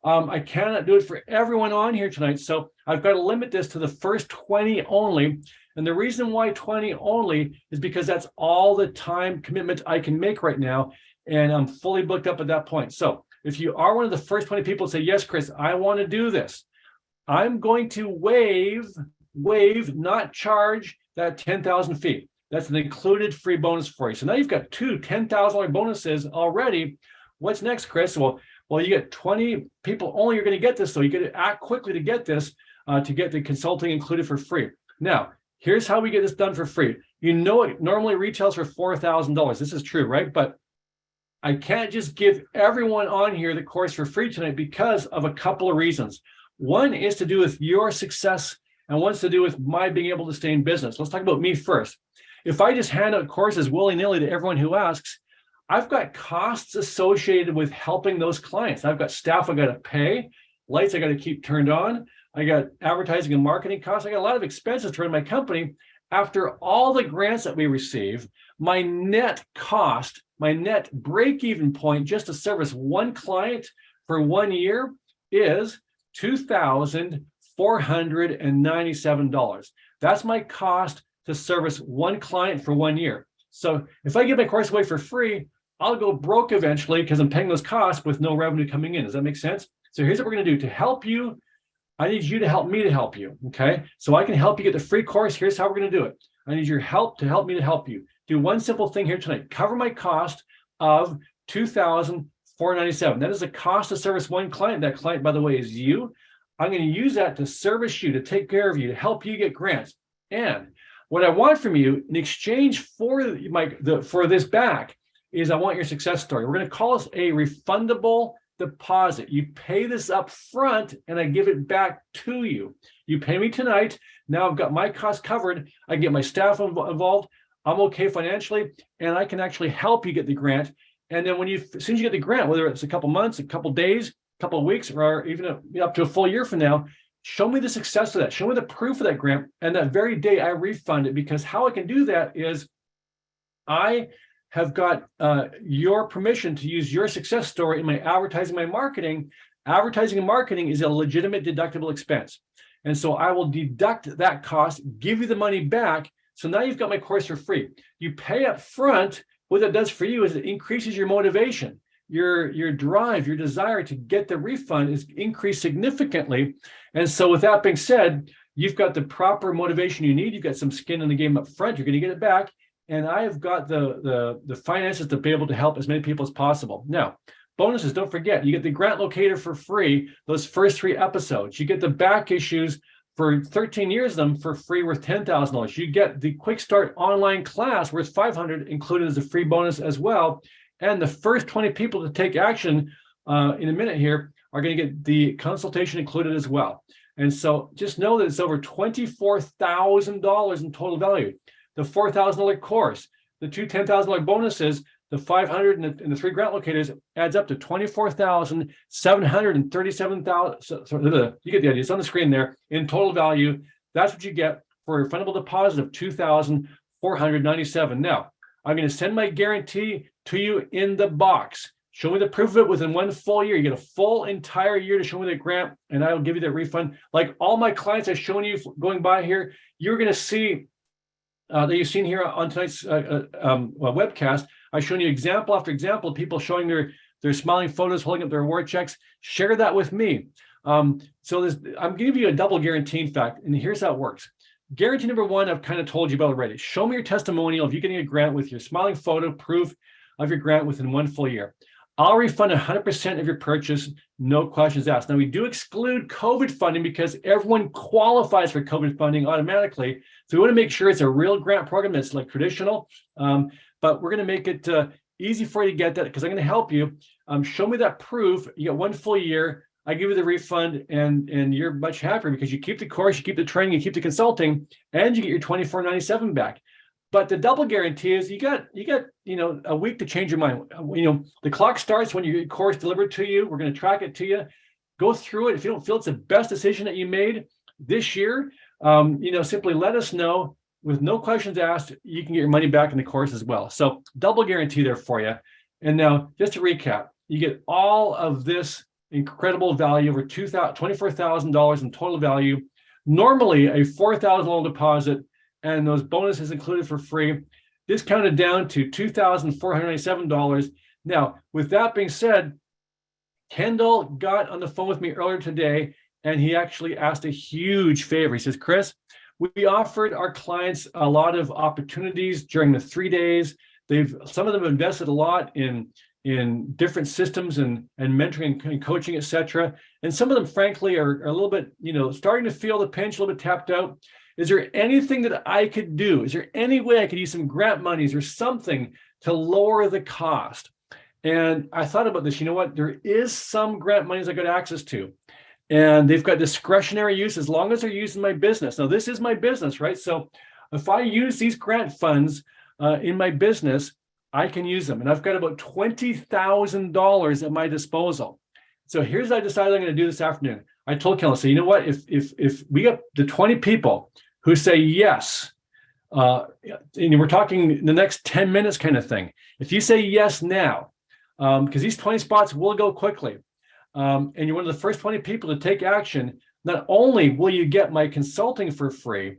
I cannot do it for everyone on here tonight. So I've got to limit this to the first 20 only. And the reason why 20 only is because that's all the time commitment I can make right now. And I'm fully booked up at that point. So if you are one of the first 20 people to say, yes, Chris, I want to do this, I'm going to waive, not charge that $10,000 fee. That's an included free bonus for you. So now you've got 2 $10,000 bonuses already. What's next, Chris? Well, you get 20 people only. You're going to get this, so you got to act quickly to get this, to get the consulting included for free. Now, here's how we get this done for free. You know, it normally retails for $4,000. This is true, right? But I can't just give everyone on here the course for free tonight because of a couple of reasons. One is to do with your success, and one's to do with my being able to stay in business. Let's talk about me first. If I just hand out courses willy-nilly to everyone who asks, I've got costs associated with helping those clients. I've got staff I got to pay, lights I got to keep turned on. I got advertising and marketing costs. I got a lot of expenses to run my company. after all the grants that we receive, my net cost, my net break-even point just to service one client for 1 year is $2,497. That's my cost to service one client for 1 year. So if I give my course away for free, I'll go broke eventually because I'm paying those costs with no revenue coming in. Does that make sense? So here's what we're going to do to help you. I need you to help me to help you. Okay. So I can help you get the free course. Here's how we're going to do it. I need your help to help me to help you. Do one simple thing here tonight. Cover my cost of $2,497. That is the cost to service one client. That client, by the way, is you. I'm going to use that to service you, to take care of you, to help you get grants. And what I want from you in exchange for this back is I want your success story. We're going to call this a refundable deposit. You pay this up front and I give it back to you. You pay me tonight. Now I've got my costs covered. I get my staff involved. I'm okay financially, and I can actually help you get the grant. And then as soon as you get the grant, whether it's a couple months, a couple days, a couple of weeks, or even up to a full year from now, show me the success of that. Show me the proof of that grant. And that very day I refund it, because how I can do that is I have got your permission to use your success story in my advertising, my marketing. Advertising and marketing is a legitimate deductible expense. And so I will deduct that cost, give you the money back. So now you've got my course for free. You pay up front. What that does for you is it increases your motivation, your drive, your desire to get the refund is increased significantly. And so with that being said, you've got the proper motivation you need. You've got some skin in the game up front. You're going to get it back. And I have got the finances to be able to help as many people as possible. Now, bonuses, don't forget, you get the grant locator for free, those first 3 episodes. You get the back issues for 13 years of them for free, worth $10,000. You get the Quick Start online class worth $500, included as a free bonus as well. And the first 20 people to take action in a minute here are going to get the consultation included as well. And so just know that it's over $24,000 in total value. The $4,000 course, the 2 $10,000 bonuses, the $500 and the 3 grant locators adds up to $24,737. So you get the idea. It's on the screen there in total value. That's what you get for a refundable deposit of $2,497. Now, I'm going to send my guarantee to you in the box. Show me the proof of it within 1 full year. You get a full entire year to show me the grant, and I will give you that refund. Like all my clients I've shown you going by here, you're going to see that you've seen here on tonight's webcast. I've shown you example after example of people showing their smiling photos, holding up their award checks. Share that with me. I'm giving you a double guarantee, in fact, and here's how it works. Guarantee number 1, I've kind of told you about already. Show me your testimonial of you getting a grant with your smiling photo, proof of your grant within 1 full year. I'll refund 100% of your purchase, no questions asked. Now, we do exclude COVID funding because everyone qualifies for COVID funding automatically. So we want to make sure it's a real grant program that's like traditional, but we're going to make it easy for you to get that because I'm going to help you. Show me that proof. You get 1 full year. I give you the refund, and you're much happier because you keep the course, you keep the training, you keep the consulting, and you get your $24.97 back. But the double guarantee is you got a week to change your mind. The clock starts when your course delivered to you. We're going to track it to you. Go through it. If you don't feel it's the best decision that you made this year, simply let us know. With no questions asked, you can get your money back in the course as well. So double guarantee there for you. And now, just to recap, you get all of this incredible value, over $24,000 in total value. Normally, a $4,000 deposit and those bonuses included for free, discounted down to $2,497. Now, with that being said, Kendall got on the phone with me earlier today, and he actually asked a huge favor. He says, Chris, we offered our clients a lot of opportunities during the 3 days. Some of them have invested a lot in different systems and mentoring and coaching, et cetera. And some of them, frankly, are a little bit, starting to feel the pinch, a little bit tapped out. Is there anything that I could do? Is there any way I could use some grant monies or something to lower the cost? And I thought about this. You know what? There is some grant monies I got access to, and they've got discretionary use as long as they're used in my business. Now, this is my business, right? So if I use these grant funds in my business, I can use them. And I've got about $20,000 at my disposal. So here's what I decided I'm going to do this afternoon. I told Kelly, you know what? If we get the 20 people who say, yes, And we're talking the next 10 minutes kind of thing. If you say yes now, because these 20 spots will go quickly, and you're one of the first 20 people to take action, not only will you get my consulting for free,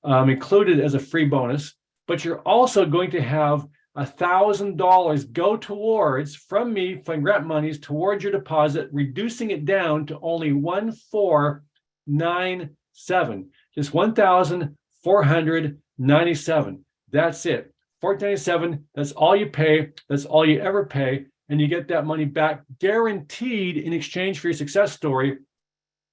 included as a free bonus, but you're also going to have $1,000 go towards from me from grant monies towards your deposit, reducing it down to only 1,497, just 1,497. That's it. $497. That's all you pay. That's all you ever pay, and you get that money back guaranteed in exchange for your success story.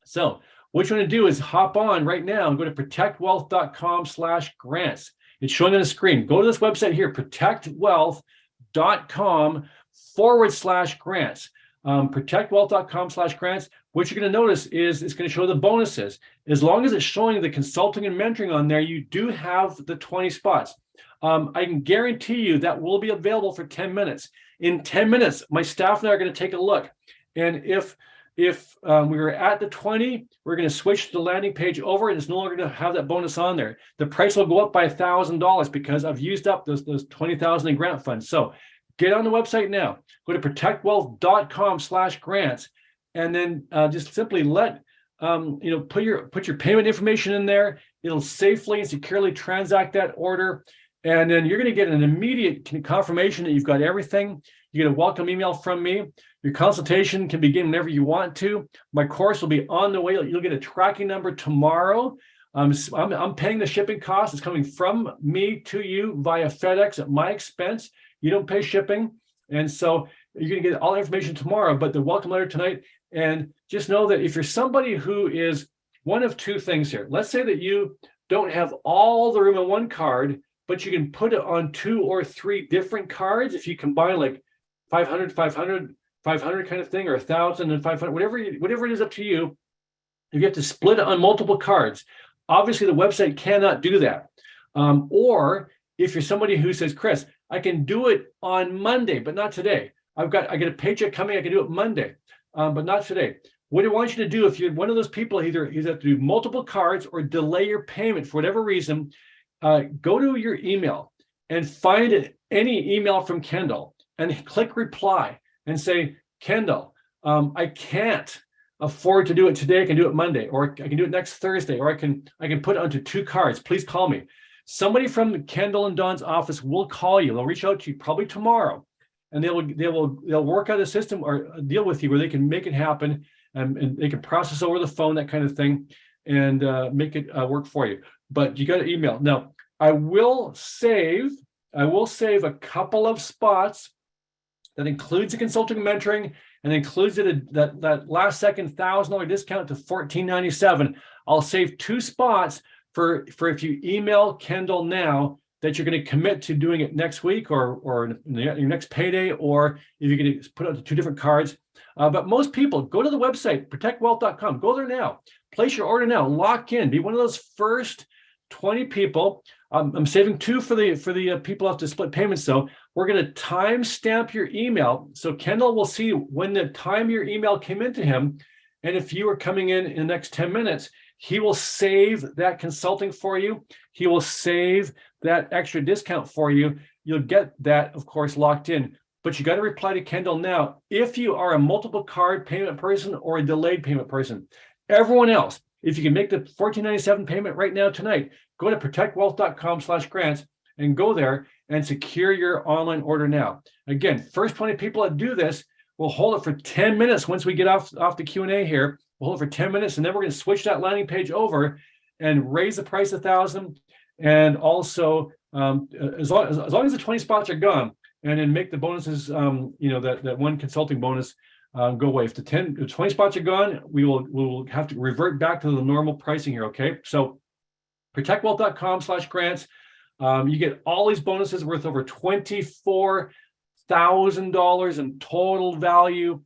So what you want to do is hop on right now and go to protectwealth.com/grants. It's showing on the screen. Go to this website here, protectwealth.com/grants. Protectwealth.com/grants. What you're going to notice is it's going to show the bonuses. As long as it's showing the consulting and mentoring on there, you do have the 20 spots. I can guarantee you that will be available for 10 minutes. In 10 minutes, my staff and I are going to take a look. And if we were at the 20, we're going to switch the landing page over, and it's no longer going to have that bonus on there. The price will go up by $1,000 because I've used up those 20,000 in grant funds. So get on the website now. Go to protectwealth.com/grants, and then just simply put your payment information in there. It'll safely and securely transact that order, and then you're going to get an immediate confirmation that you've got everything. You get a welcome email from me. Your consultation can begin whenever you want to. My course will be on the way. You'll get a tracking number tomorrow. I'm paying the shipping cost. It's coming from me to you via FedEx at my expense. You don't pay shipping. And so you're going to get all the information tomorrow, but the welcome letter tonight. And just know that if you're somebody who is one of two things here, let's say that you don't have all the room in one card, but you can put it on 2 or 3 different cards. If you combine like 500 kind of thing, or 1,000 and 500, whatever it is, up to you. You get to split it on multiple cards. Obviously, the website cannot do that. Or if you're somebody who says, Chris, I can do it on Monday, but not today. I get a paycheck coming. I can do it Monday, but not today. What I want you to do, if you're one of those people, either you have to do multiple cards or delay your payment for whatever reason, go to your email and find any email from Kendall and click reply and say, Kendall, I can't afford to do it today. I can do it Monday, or I can do it next Thursday, or I can put it onto 2 cards. Please call me. Somebody from Kendall and Don's office will call you. They'll reach out to you probably tomorrow, and they'll work out a system or a deal with you where they can make it happen, and they can process over the phone, that kind of thing, and make it work for you. But you got to email. Now, I will save a couple of spots. That includes the consulting and mentoring, and includes that last second $1,000 discount to $1,497. I'll save 2 spots for if you email Kendall now that you're going to commit to doing it next week or your next payday, or if you're going to put it onto 2 different cards. But most people, go to the website, protectwealth.com. Go there now. Place your order now. Lock in. Be one of those first 20 people. I'm saving 2 for the people who have to split payments. So we're going to time stamp your email. So Kendall will see when the time your email came into him. And if you are coming in the next 10 minutes, he will save that consulting for you. He will save that extra discount for you. You'll get that, of course, locked in. But you got to reply to Kendall now if you are a multiple card payment person or a delayed payment person. Everyone else, if you can make the $1,497 payment right now tonight, go to protectwealth.com/grants and go there and secure your online order now. Again, first 20 people that do this, we'll hold it for 10 minutes once we get off the Q&A here. We'll hold it for 10 minutes, and then we're going to switch that landing page over and raise the price $1,000. And also, as long as the 20 spots are gone, and then make the bonuses, that one consulting bonus go away. If the 20 spots are gone, we'll have to revert back to the normal pricing here. Okay, so protectwealth.com/grants. You get all these bonuses worth over $24,000 in total value,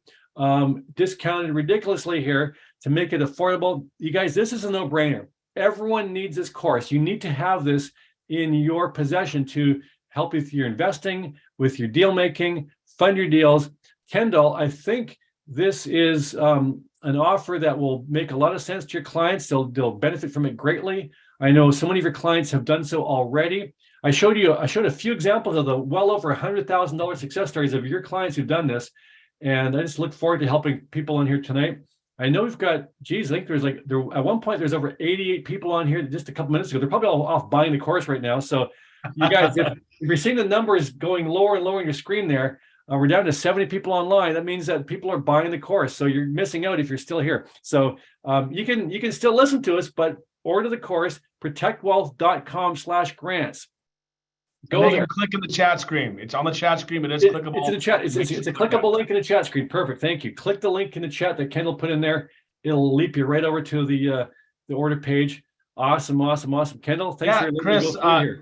discounted ridiculously here to make it affordable. You guys, this is a no-brainer. Everyone needs this course. You need to have this in your possession to help with your investing, with your deal making, fund your deals. Kendall, I think this is an offer that will make a lot of sense to your clients. They'll benefit from it greatly. I know so many of your clients have done so already. I showed a few examples of the well over $100,000 success stories of your clients who've done this. And I just look forward to helping people on here tonight. I know we've got, geez, I think at one point, there's over 88 people on here just a couple minutes ago. They're probably all off buying the course right now. So you guys, if you're seeing the numbers going lower and lower on your screen there, we're down to 70 people online. That means that people are buying the course. So you're missing out if you're still here. So you can still listen to us, but order the course, protectwealth.com/grants. Go there. Click in the chat screen. It's on the chat screen, but it's clickable. It's in the chat. It's a clickable link in the chat screen. Perfect. Thank you. Click the link in the chat that Kendall put in there. It'll leap you right over to the order page. Awesome. Kendall, thanks for Chris.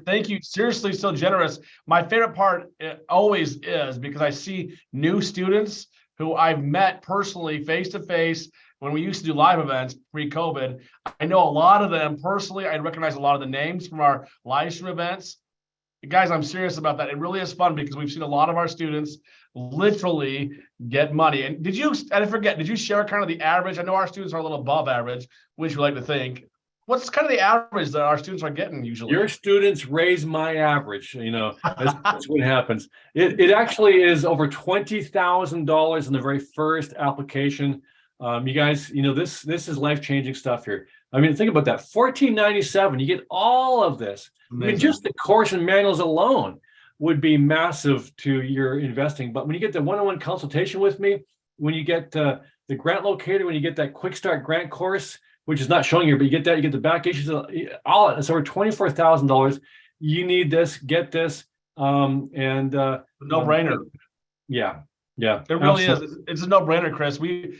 Thank you. Seriously, so generous. My favorite part always is because I see new students who I've met personally, face to face, when we used to do live events pre-COVID. I know a lot of them personally. I recognize a lot of the names from our live stream events. Guys, I'm serious about that. It really is fun because we've seen a lot of our students literally get money. And did you share kind of the average? I know our students are a little above average, which we like to think. What's kind of the average that our students are getting usually? Your students raise my average. That's what happens. It actually is over $20,000 in the very first application. You guys, this is life-changing stuff here. I mean, think about that. $14.97. You get all of this. Amazing. I mean, just the course and manuals alone would be massive to your investing. But when you get the one-on-one consultation with me, when you get the grant locator, when you get that quick start grant course, which is not showing you, but you get the back issues, all it's over $24,000. You need this, get this, no-brainer. Yeah. It really is. It's a no-brainer, Chris. We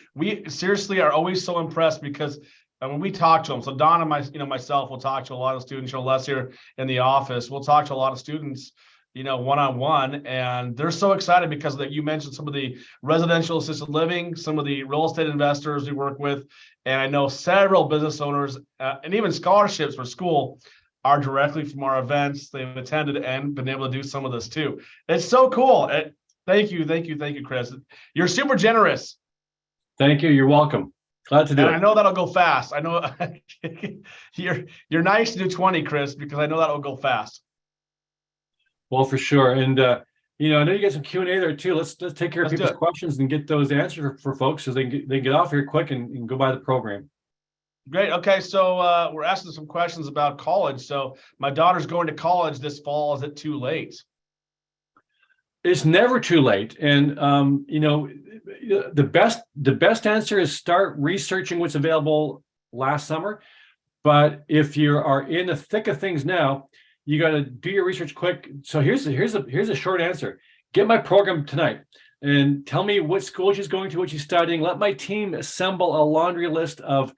seriously are always so impressed because when we talk to them, so Don and myself will talk to a lot of students, Les here in the office. We'll talk to a lot of students, one-on-one, and they're so excited because that you mentioned some of the residential assisted living, some of the real estate investors we work with, and I know several business owners and even scholarships for school are directly from our events. They've attended and been able to do some of this too. It's so cool. Thank you, Chris. You're super generous. Thank you. You're welcome. Glad to do it. I know that'll go fast. I know you're nice to do 20, Chris, because I know that'll go fast. Well, for sure. And I know you got some Q&A there too. Let's take care of people's questions and get those answered for folks so they can get off here quick and go by the program. Great. Okay, so we're asking some questions about college. So my daughter's going to college this fall. Is it too late? It's never too late. And the best answer is start researching what's available last summer. But if you are in the thick of things now, you got to do your research quick. So here's a short answer. Get my program tonight and tell me what school she's going to, what she's studying. Let my team assemble a laundry list of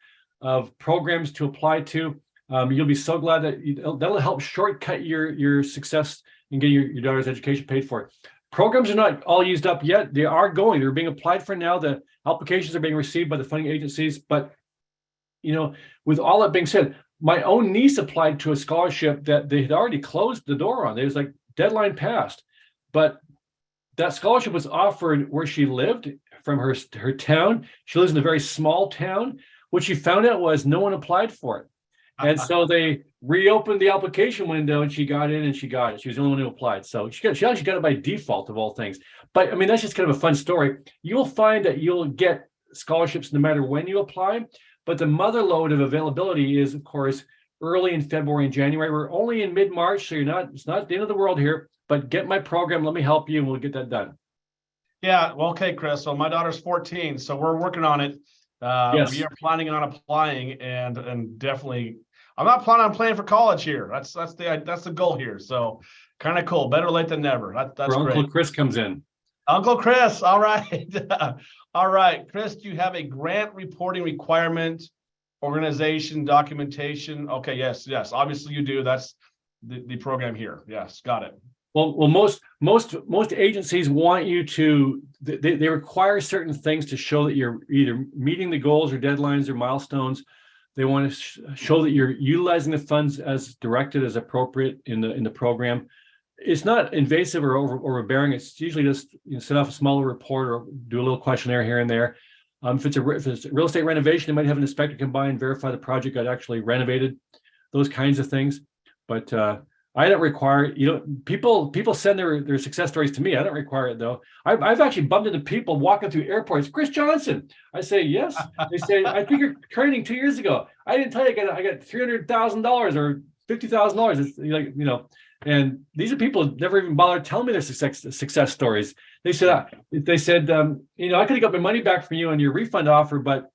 programs to apply to. You'll be so glad that'll help shortcut your success in getting your daughter's education paid for. Programs are not all used up yet. They're being applied for now. The applications are being received by the funding agencies. But, with all that being said, my own niece applied to a scholarship that they had already closed the door on. It was like deadline passed. But that scholarship was offered where she lived from her town. She lives in a very small town. What she found out was no one applied for it. And so they reopened the application window and she got in and she got it. She was the only one who applied. So she actually got it by default of all things. But I mean, that's just kind of a fun story. You'll find that you'll get scholarships no matter when you apply. But the mother load of availability is, of course, early in February and January. We're only in mid-March, so it's not the end of the world here. But get my program. Let me help you and we'll get that done. Yeah. Well, okay, Chris. So my daughter's 14. So we're working on it. Yes. We are planning on applying and definitely I'm not planning on playing for college here. That's the goal here. So kind of cool. Better late than never. That's great. Uncle Chris comes in. Uncle Chris. All right. All right. Chris, do you have a grant reporting requirement, organization, documentation? Okay. Yes. Obviously you do. That's the program here. Yes. Got it. Well, most agencies want you to, they require certain things to show that you're either meeting the goals or deadlines or milestones. They want to show that you're utilizing the funds as directed, as appropriate in the program. It's not invasive or overbearing. It's usually just set off a smaller report or do a little questionnaire here and there. If it's a real estate renovation, they might have an inspector come by and verify the project got actually renovated. those kinds of things. But I don't require, people send their success stories to me. I don't require it though. I've actually bumped into people walking through airports. Chris Johnson. I say, yes. They say, I think you're training 2 years ago. I didn't tell you I got $300,000 or $50,000. It's like, and these are people who never even bothered telling me their success stories. They said, I could have got my money back from you on your refund offer, but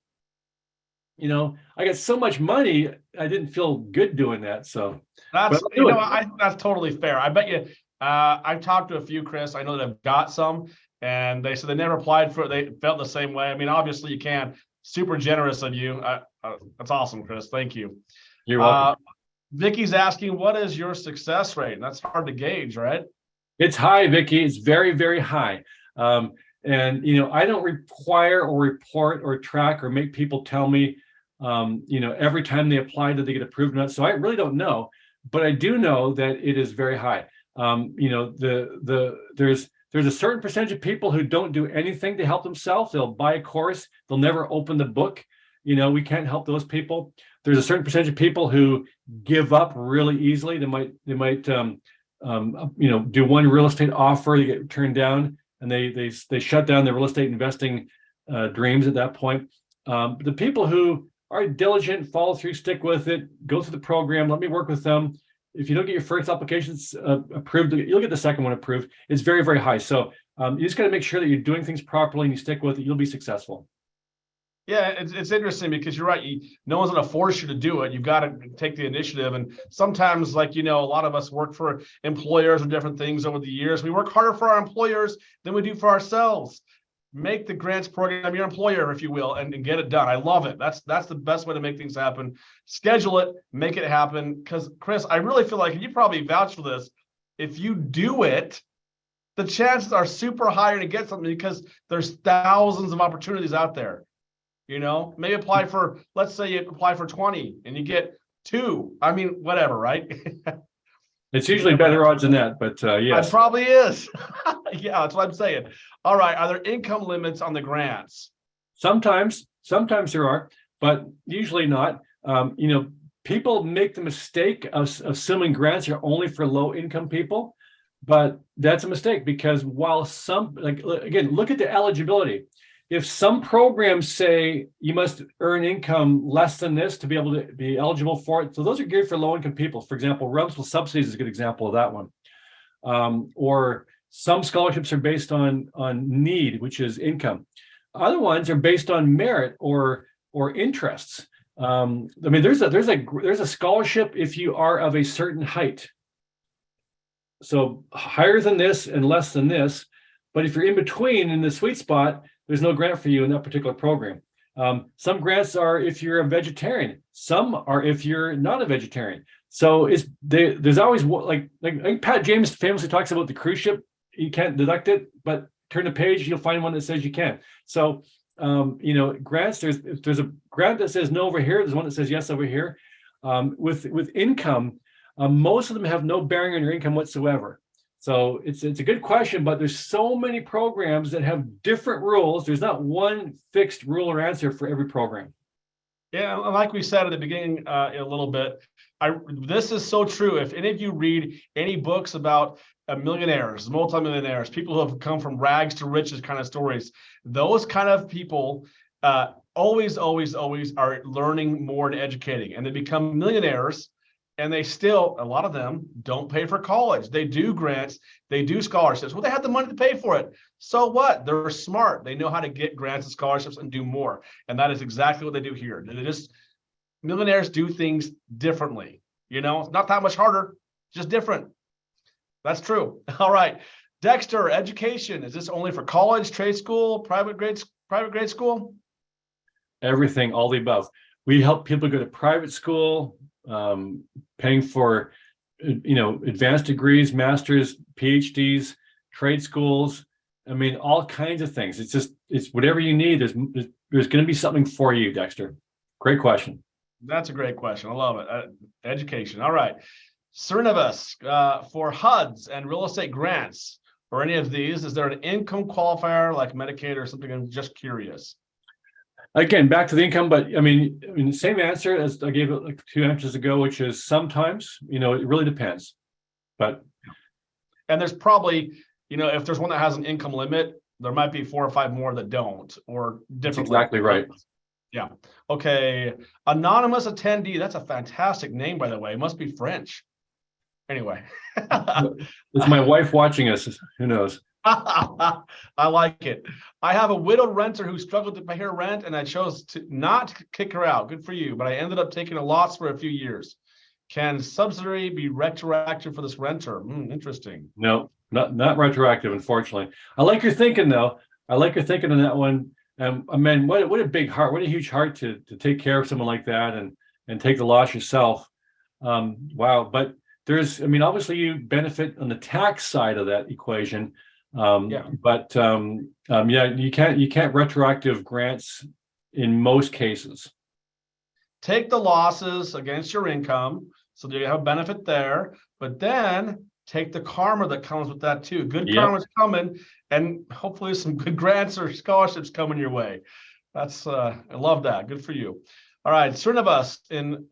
I got so much money, I didn't feel good doing that. So I think that's totally fair. I bet you, I've talked to a few, Chris, I know that have got some, and they said they never applied for it. They felt the same way. I mean, obviously you can. Super generous of you. That's awesome, Chris. Thank you. You're welcome. Vicky's asking, what is your success rate? And that's hard to gauge, right? It's high, Vicky. It's very, very high. And I don't require or report or track or make people tell me, every time they apply, did they get approved or not? So I really don't know, but I do know that it is very high. There's a certain percentage of people who don't do anything to help themselves. They'll buy a course. They'll never open the book. We can't help those people. There's a certain percentage of people who give up really easily. They might do one real estate offer, they get turned down, and they shut down their real estate investing dreams at that point. The people who are diligent, follow through, stick with it, go through the program, let me work with them. If you don't get your first applications approved, you'll get the second one approved. It's very, very high. So you just got to make sure that you're doing things properly and you stick with it. You'll be successful. Yeah, it's interesting because you're right. No one's going to force you to do it. You've got to take the initiative. And sometimes, a lot of us work for employers or different things over the years. We work harder for our employers than we do for ourselves. Make the grants program your employer, if you will, and get it done. I love it. That's the best way to make things happen. Schedule it, make it happen. Because Chris, I really feel like, and you probably vouch for this, if you do it, the chances are super higher to get something because there's thousands of opportunities out there. Maybe apply for, let's say you apply for 20 and you get 2. I mean, whatever, right? It's usually better odds than that, but yes. It probably is. Yeah, that's what I'm saying. All right. Are there income limits on the grants? Sometimes there are, but usually not. People make the mistake of assuming grants are only for low income people, but that's a mistake because while again, look at the eligibility. If some programs say you must earn income less than this to be able to be eligible for it, so those are geared for low-income people. For example, rental subsidies is a good example of that one. Or some scholarships are based on need, which is income. Other ones are based on merit or interests. There's a scholarship if you are of a certain height. So higher than this and less than this, but if you're in between in the sweet spot, there's no grant for you in that particular program. Some grants are if you're a vegetarian. Some are if you're not a vegetarian. So there's always like Pat James famously talks about the cruise ship. You can't deduct it, but turn the page, you'll find one that says you can. So grants. If there's a grant that says no over here, there's one that says yes over here. With income, most of them have no bearing on your income whatsoever. So it's a good question, but there's so many programs that have different rules. There's not one fixed rule or answer for every program. Yeah, like we said at the beginning a little bit, this is so true. If any of you read any books about millionaires, multimillionaires, people who have come from rags to riches kind of stories, those kind of people always are learning more and educating, and they become millionaires. And they still, a lot of them don't pay for college. They do grants, they do scholarships. Well, they have the money to pay for it. So what? They're smart. They know how to get grants and scholarships and do more. And that is exactly what they do here. Millionaires do things differently. It's not that much harder, just different. That's true. All right. Dexter, education. Is this only for college, trade school, private grade school? Everything, all the above. We help people go to private school, paying for, advanced degrees, masters, PhDs, trade schools. All kinds of things. It's whatever you need. There's going to be something for you, Dexter. Great question. That's a great question. I love it. Education. All right. Cernivus, for HUDs and real estate grants or any of these, is there an income qualifier like Medicaid or something? I'm just curious. Again, back to the income, but I mean, the same answer as I gave it like 2 answers ago, which is sometimes, it really depends. But And there's probably, if there's one that has an income limit, there might be 4 or 5 more that don't, or that's different. exactly right. Yeah. Okay. Anonymous attendee. That's a fantastic name, by the way. It must be French. Anyway. It's my wife watching us. Who knows? I like it. I have a widowed renter who struggled to pay her rent, and I chose to not kick her out. Good for you. But I ended up taking a loss for a few years. Can subsidy be retroactive for this renter? Interesting. No, not retroactive, unfortunately. I like your thinking, though. I like your thinking on that one. I mean, what a big heart, what a huge heart to take care of someone like that and take the loss yourself. Wow. But obviously you benefit on the tax side of that equation. But you can't retroactive grants in most cases. Take the losses against your income, so that you have a benefit there, but then take the karma that comes with that too. Good karma's coming, and hopefully some good grants or scholarships coming your way. That's I love that. Good for you. All right, certain of us in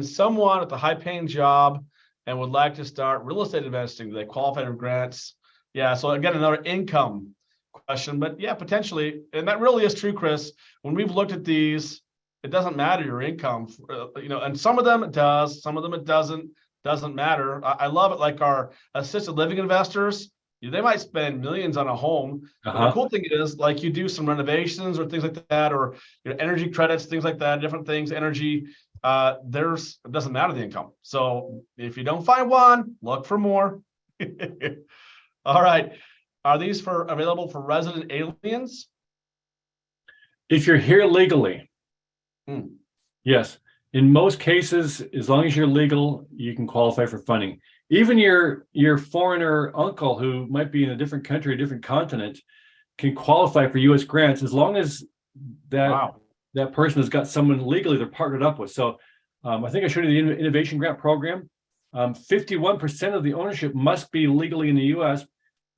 someone with a high-paying job and would like to start real estate investing. Do they qualify for grants? Yeah, so again, another income question, but yeah, potentially. And that really is true, Chris. When we've looked at these, it doesn't matter your income, and some of them it does, some of them it doesn't matter. I love it. Like our assisted living investors, they might spend millions on a home. But the cool thing is, like, you do some renovations or things like that, or energy credits, things like that, different things, energy. It doesn't matter the income. So if you don't find one, look for more. All right. Are these available for resident aliens? If you're here legally, yes. In most cases, as long as you're legal, you can qualify for funding. Even your foreigner uncle who might be in a different country, a different continent, can qualify for U.S. grants as long as that person has got someone legally they're partnered up with. So I think I showed you the innovation grant program. 51% of the ownership must be legally in the U.S.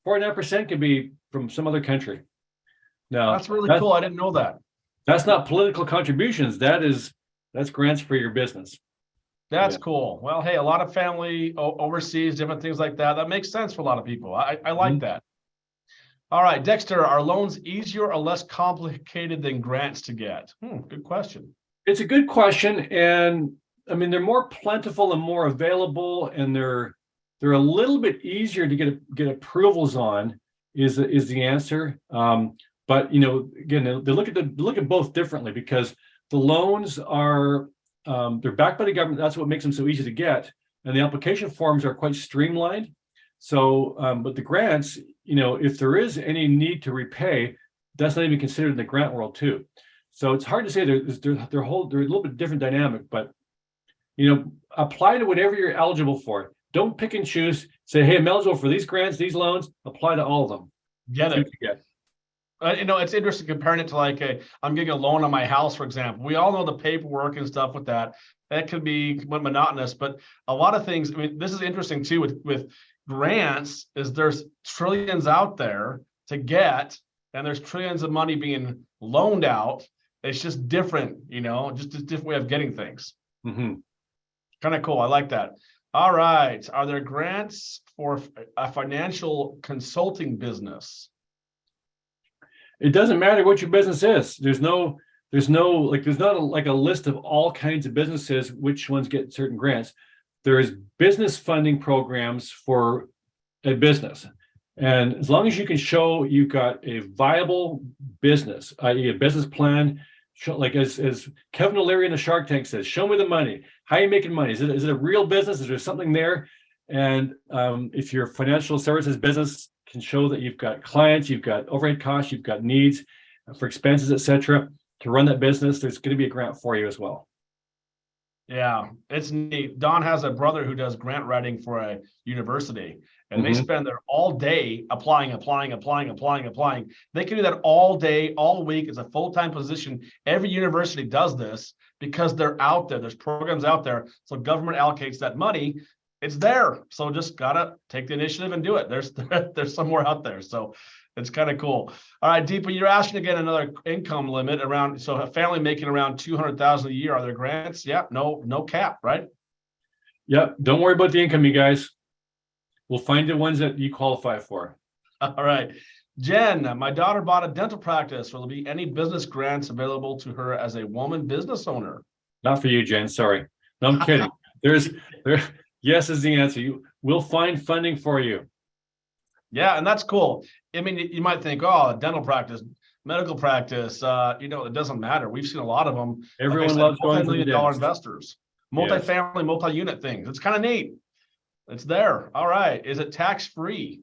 49% can be from some other country. Now that's really cool. I didn't know that. That's not political contributions. That's grants for your business. That's cool. Well, hey, a lot of family overseas, different things like that. That makes sense for a lot of people. I like that. All right, Dexter, are loans easier or less complicated than grants to get? Good question. It's a good question. And I mean, they're more plentiful and more available, and they're a little bit easier to get approvals on is the answer. But again, they look at both differently, because the loans are they're backed by the government. That's what makes them so easy to get, and the application forms are quite streamlined. So, but the grants, if there is any need to repay, that's not even considered in the grant world too. So it's hard to say. They're a little bit different dynamic, but apply to whatever you're eligible for. Don't pick and choose. Say, hey, I'm eligible for these grants, these loans. Apply to all of them. Get it. It's interesting comparing it to I'm getting a loan on my house, for example. We all know the paperwork and stuff with that. That could be monotonous, but a lot of things. I mean, this is interesting too with grants. Is there's trillions out there to get, and there's trillions of money being loaned out. It's just different, just a different way of getting things. Kind of cool. I like that. All right. Are there grants for a financial consulting business? It doesn't matter what your business is. There's not a list of all kinds of businesses, which ones get certain grants. There is business funding programs for a business. And as long as you can show you've got a viable business, i.e. a business plan, as Kevin O'Leary in the Shark Tank says, show me the money. How are you making money? Is it a real business? Is there something there? And if your financial services business can show that you've got clients, you've got overhead costs, you've got needs for expenses, etc., to run that business, there's going to be a grant for you as well. Yeah, it's neat. Don has a brother who does grant writing for a university, and they spend there all day applying. They can do that all day, all week. It's a full-time position. Every university does this because they're out there. There's programs out there. So government allocates that money. It's there. So just gotta take the initiative and do it. There's somewhere out there. So It's kind of cool. All right, Deepa, you're asking again another income limit around. So a family making around 200,000 a year, are there grants? Yeah, no cap, right? Yep. Don't worry about the income, you guys. We'll find the ones that you qualify for. All right. Jen, my daughter bought a dental practice. Will there be any business grants available to her as a woman business owner? Not for you, Jen. Sorry. No, I'm kidding. Yes is the answer. We'll find funding for you. Yeah, and that's cool. I mean, you might think, oh, dental practice, medical practice, it doesn't matter. We've seen a lot of them. Everyone loves going to the multi-million-dollar dentist. investors, Yes. multifamily, multi-unit things. It's kind of neat. It's there. All right. Is it tax-free?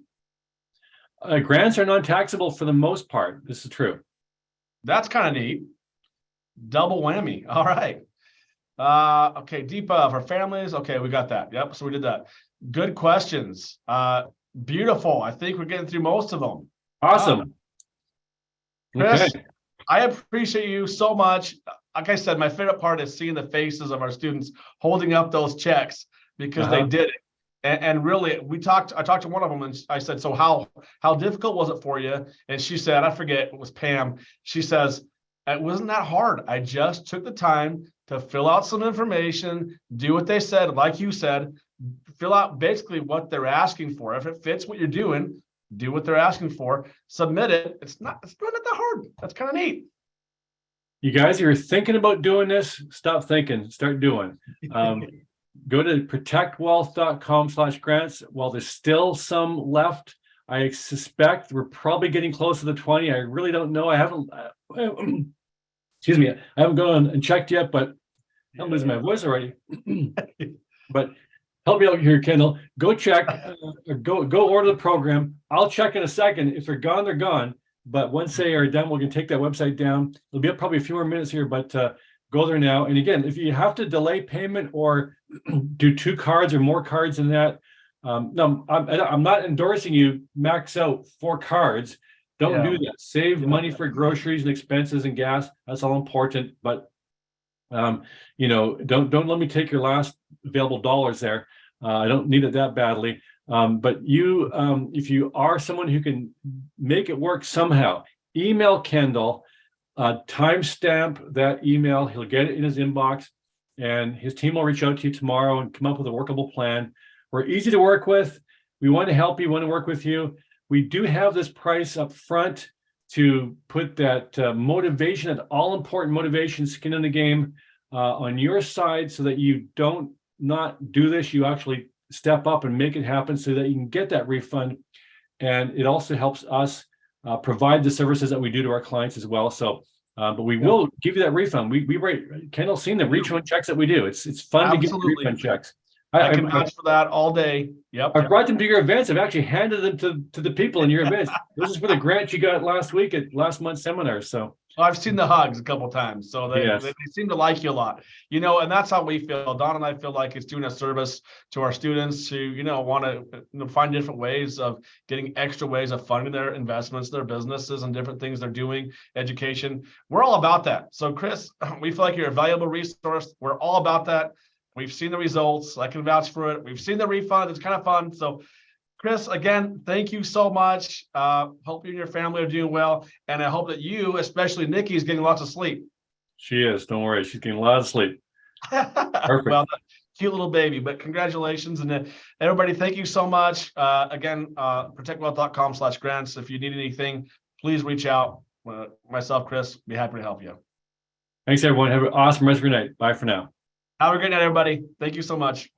Grants are non-taxable for the most part. This is true. That's kind of neat. Double whammy. All right. Okay, Deepa, for families. Okay, we got that. Yep, so we did that. Good questions. Beautiful. I think we're getting through most of them. Awesome. Chris, Okay. I appreciate you so much. Like I said, my favorite part is seeing the faces of our students holding up those checks because they did it. And really, I talked to one of them and I said, so how difficult was it for you? And she said, I forget, it was Pam. She says, it wasn't that hard. I just took the time to fill out some information, do what they said, like you said, fill out basically what they're asking for. If it fits what you're doing, do what they're asking for, submit it. It's not that hard. That's kind of neat. You guys, you're thinking about doing this, stop thinking, start doing. Go to protectwealth.com/grants. While there's still some left, I suspect we're probably getting close to the 20. I really don't know. I haven't, excuse me, I haven't gone and checked yet, but I'm losing my voice already. But help me out here, Kendall. Go check, go order the program. I'll check in a second. If they're gone, they're gone. But once they are done, we can take that website down. It'll be up probably a few more minutes here, but go there now. And again, if you have to delay payment or do 2 cards or more cards than that, no, I'm not endorsing you max out 4 cards. Don't do that. Save money for groceries and expenses and gas. That's all important. But don't let me take your last available dollars there. I don't need it that badly. But if you are someone who can make it work somehow, email Kendall, timestamp that email. He'll get it in his inbox, and his team will reach out to you tomorrow and come up with a workable plan. We're easy to work with. We want to help you, want to work with you. We do have this price up front to put that motivation, that all-important motivation, skin in the game on your side, so that you don't not do this. You actually step up and make it happen so that you can get that refund. And it also helps us provide the services that we do to our clients as well. So, but we will give you that refund. We write, Kendall's seen the refund checks that we do. It's fun to get refund checks. I can vouch for that all day. Yep. I've brought them to your events. I've actually handed them to the people in your events. This is for the grant you got last week at last month's seminar. So I've seen the hugs a couple of times. So they seem to like you a lot, and that's how we feel. Don and I feel like it's doing a service to our students who, want to find different ways of getting extra ways of funding their investments, their businesses, and different things they're doing, education. We're all about that. So Chris, we feel like you're a valuable resource. We're all about that. We've seen the results. I can vouch for it. We've seen the refund. It's kind of fun. So Chris, again, thank you so much. Hope you and your family are doing well. And I hope that you, especially Nikki, is getting lots of sleep. She is. Don't worry. She's getting a lot of sleep. Perfect. Well, cute little baby, but congratulations. And everybody, thank you so much. Again, protectwealth.com/grants. If you need anything, please reach out. Myself, Chris, be happy to help you. Thanks, everyone. Have an awesome rest of your night. Bye for now. Have a great night, everybody. Thank you so much.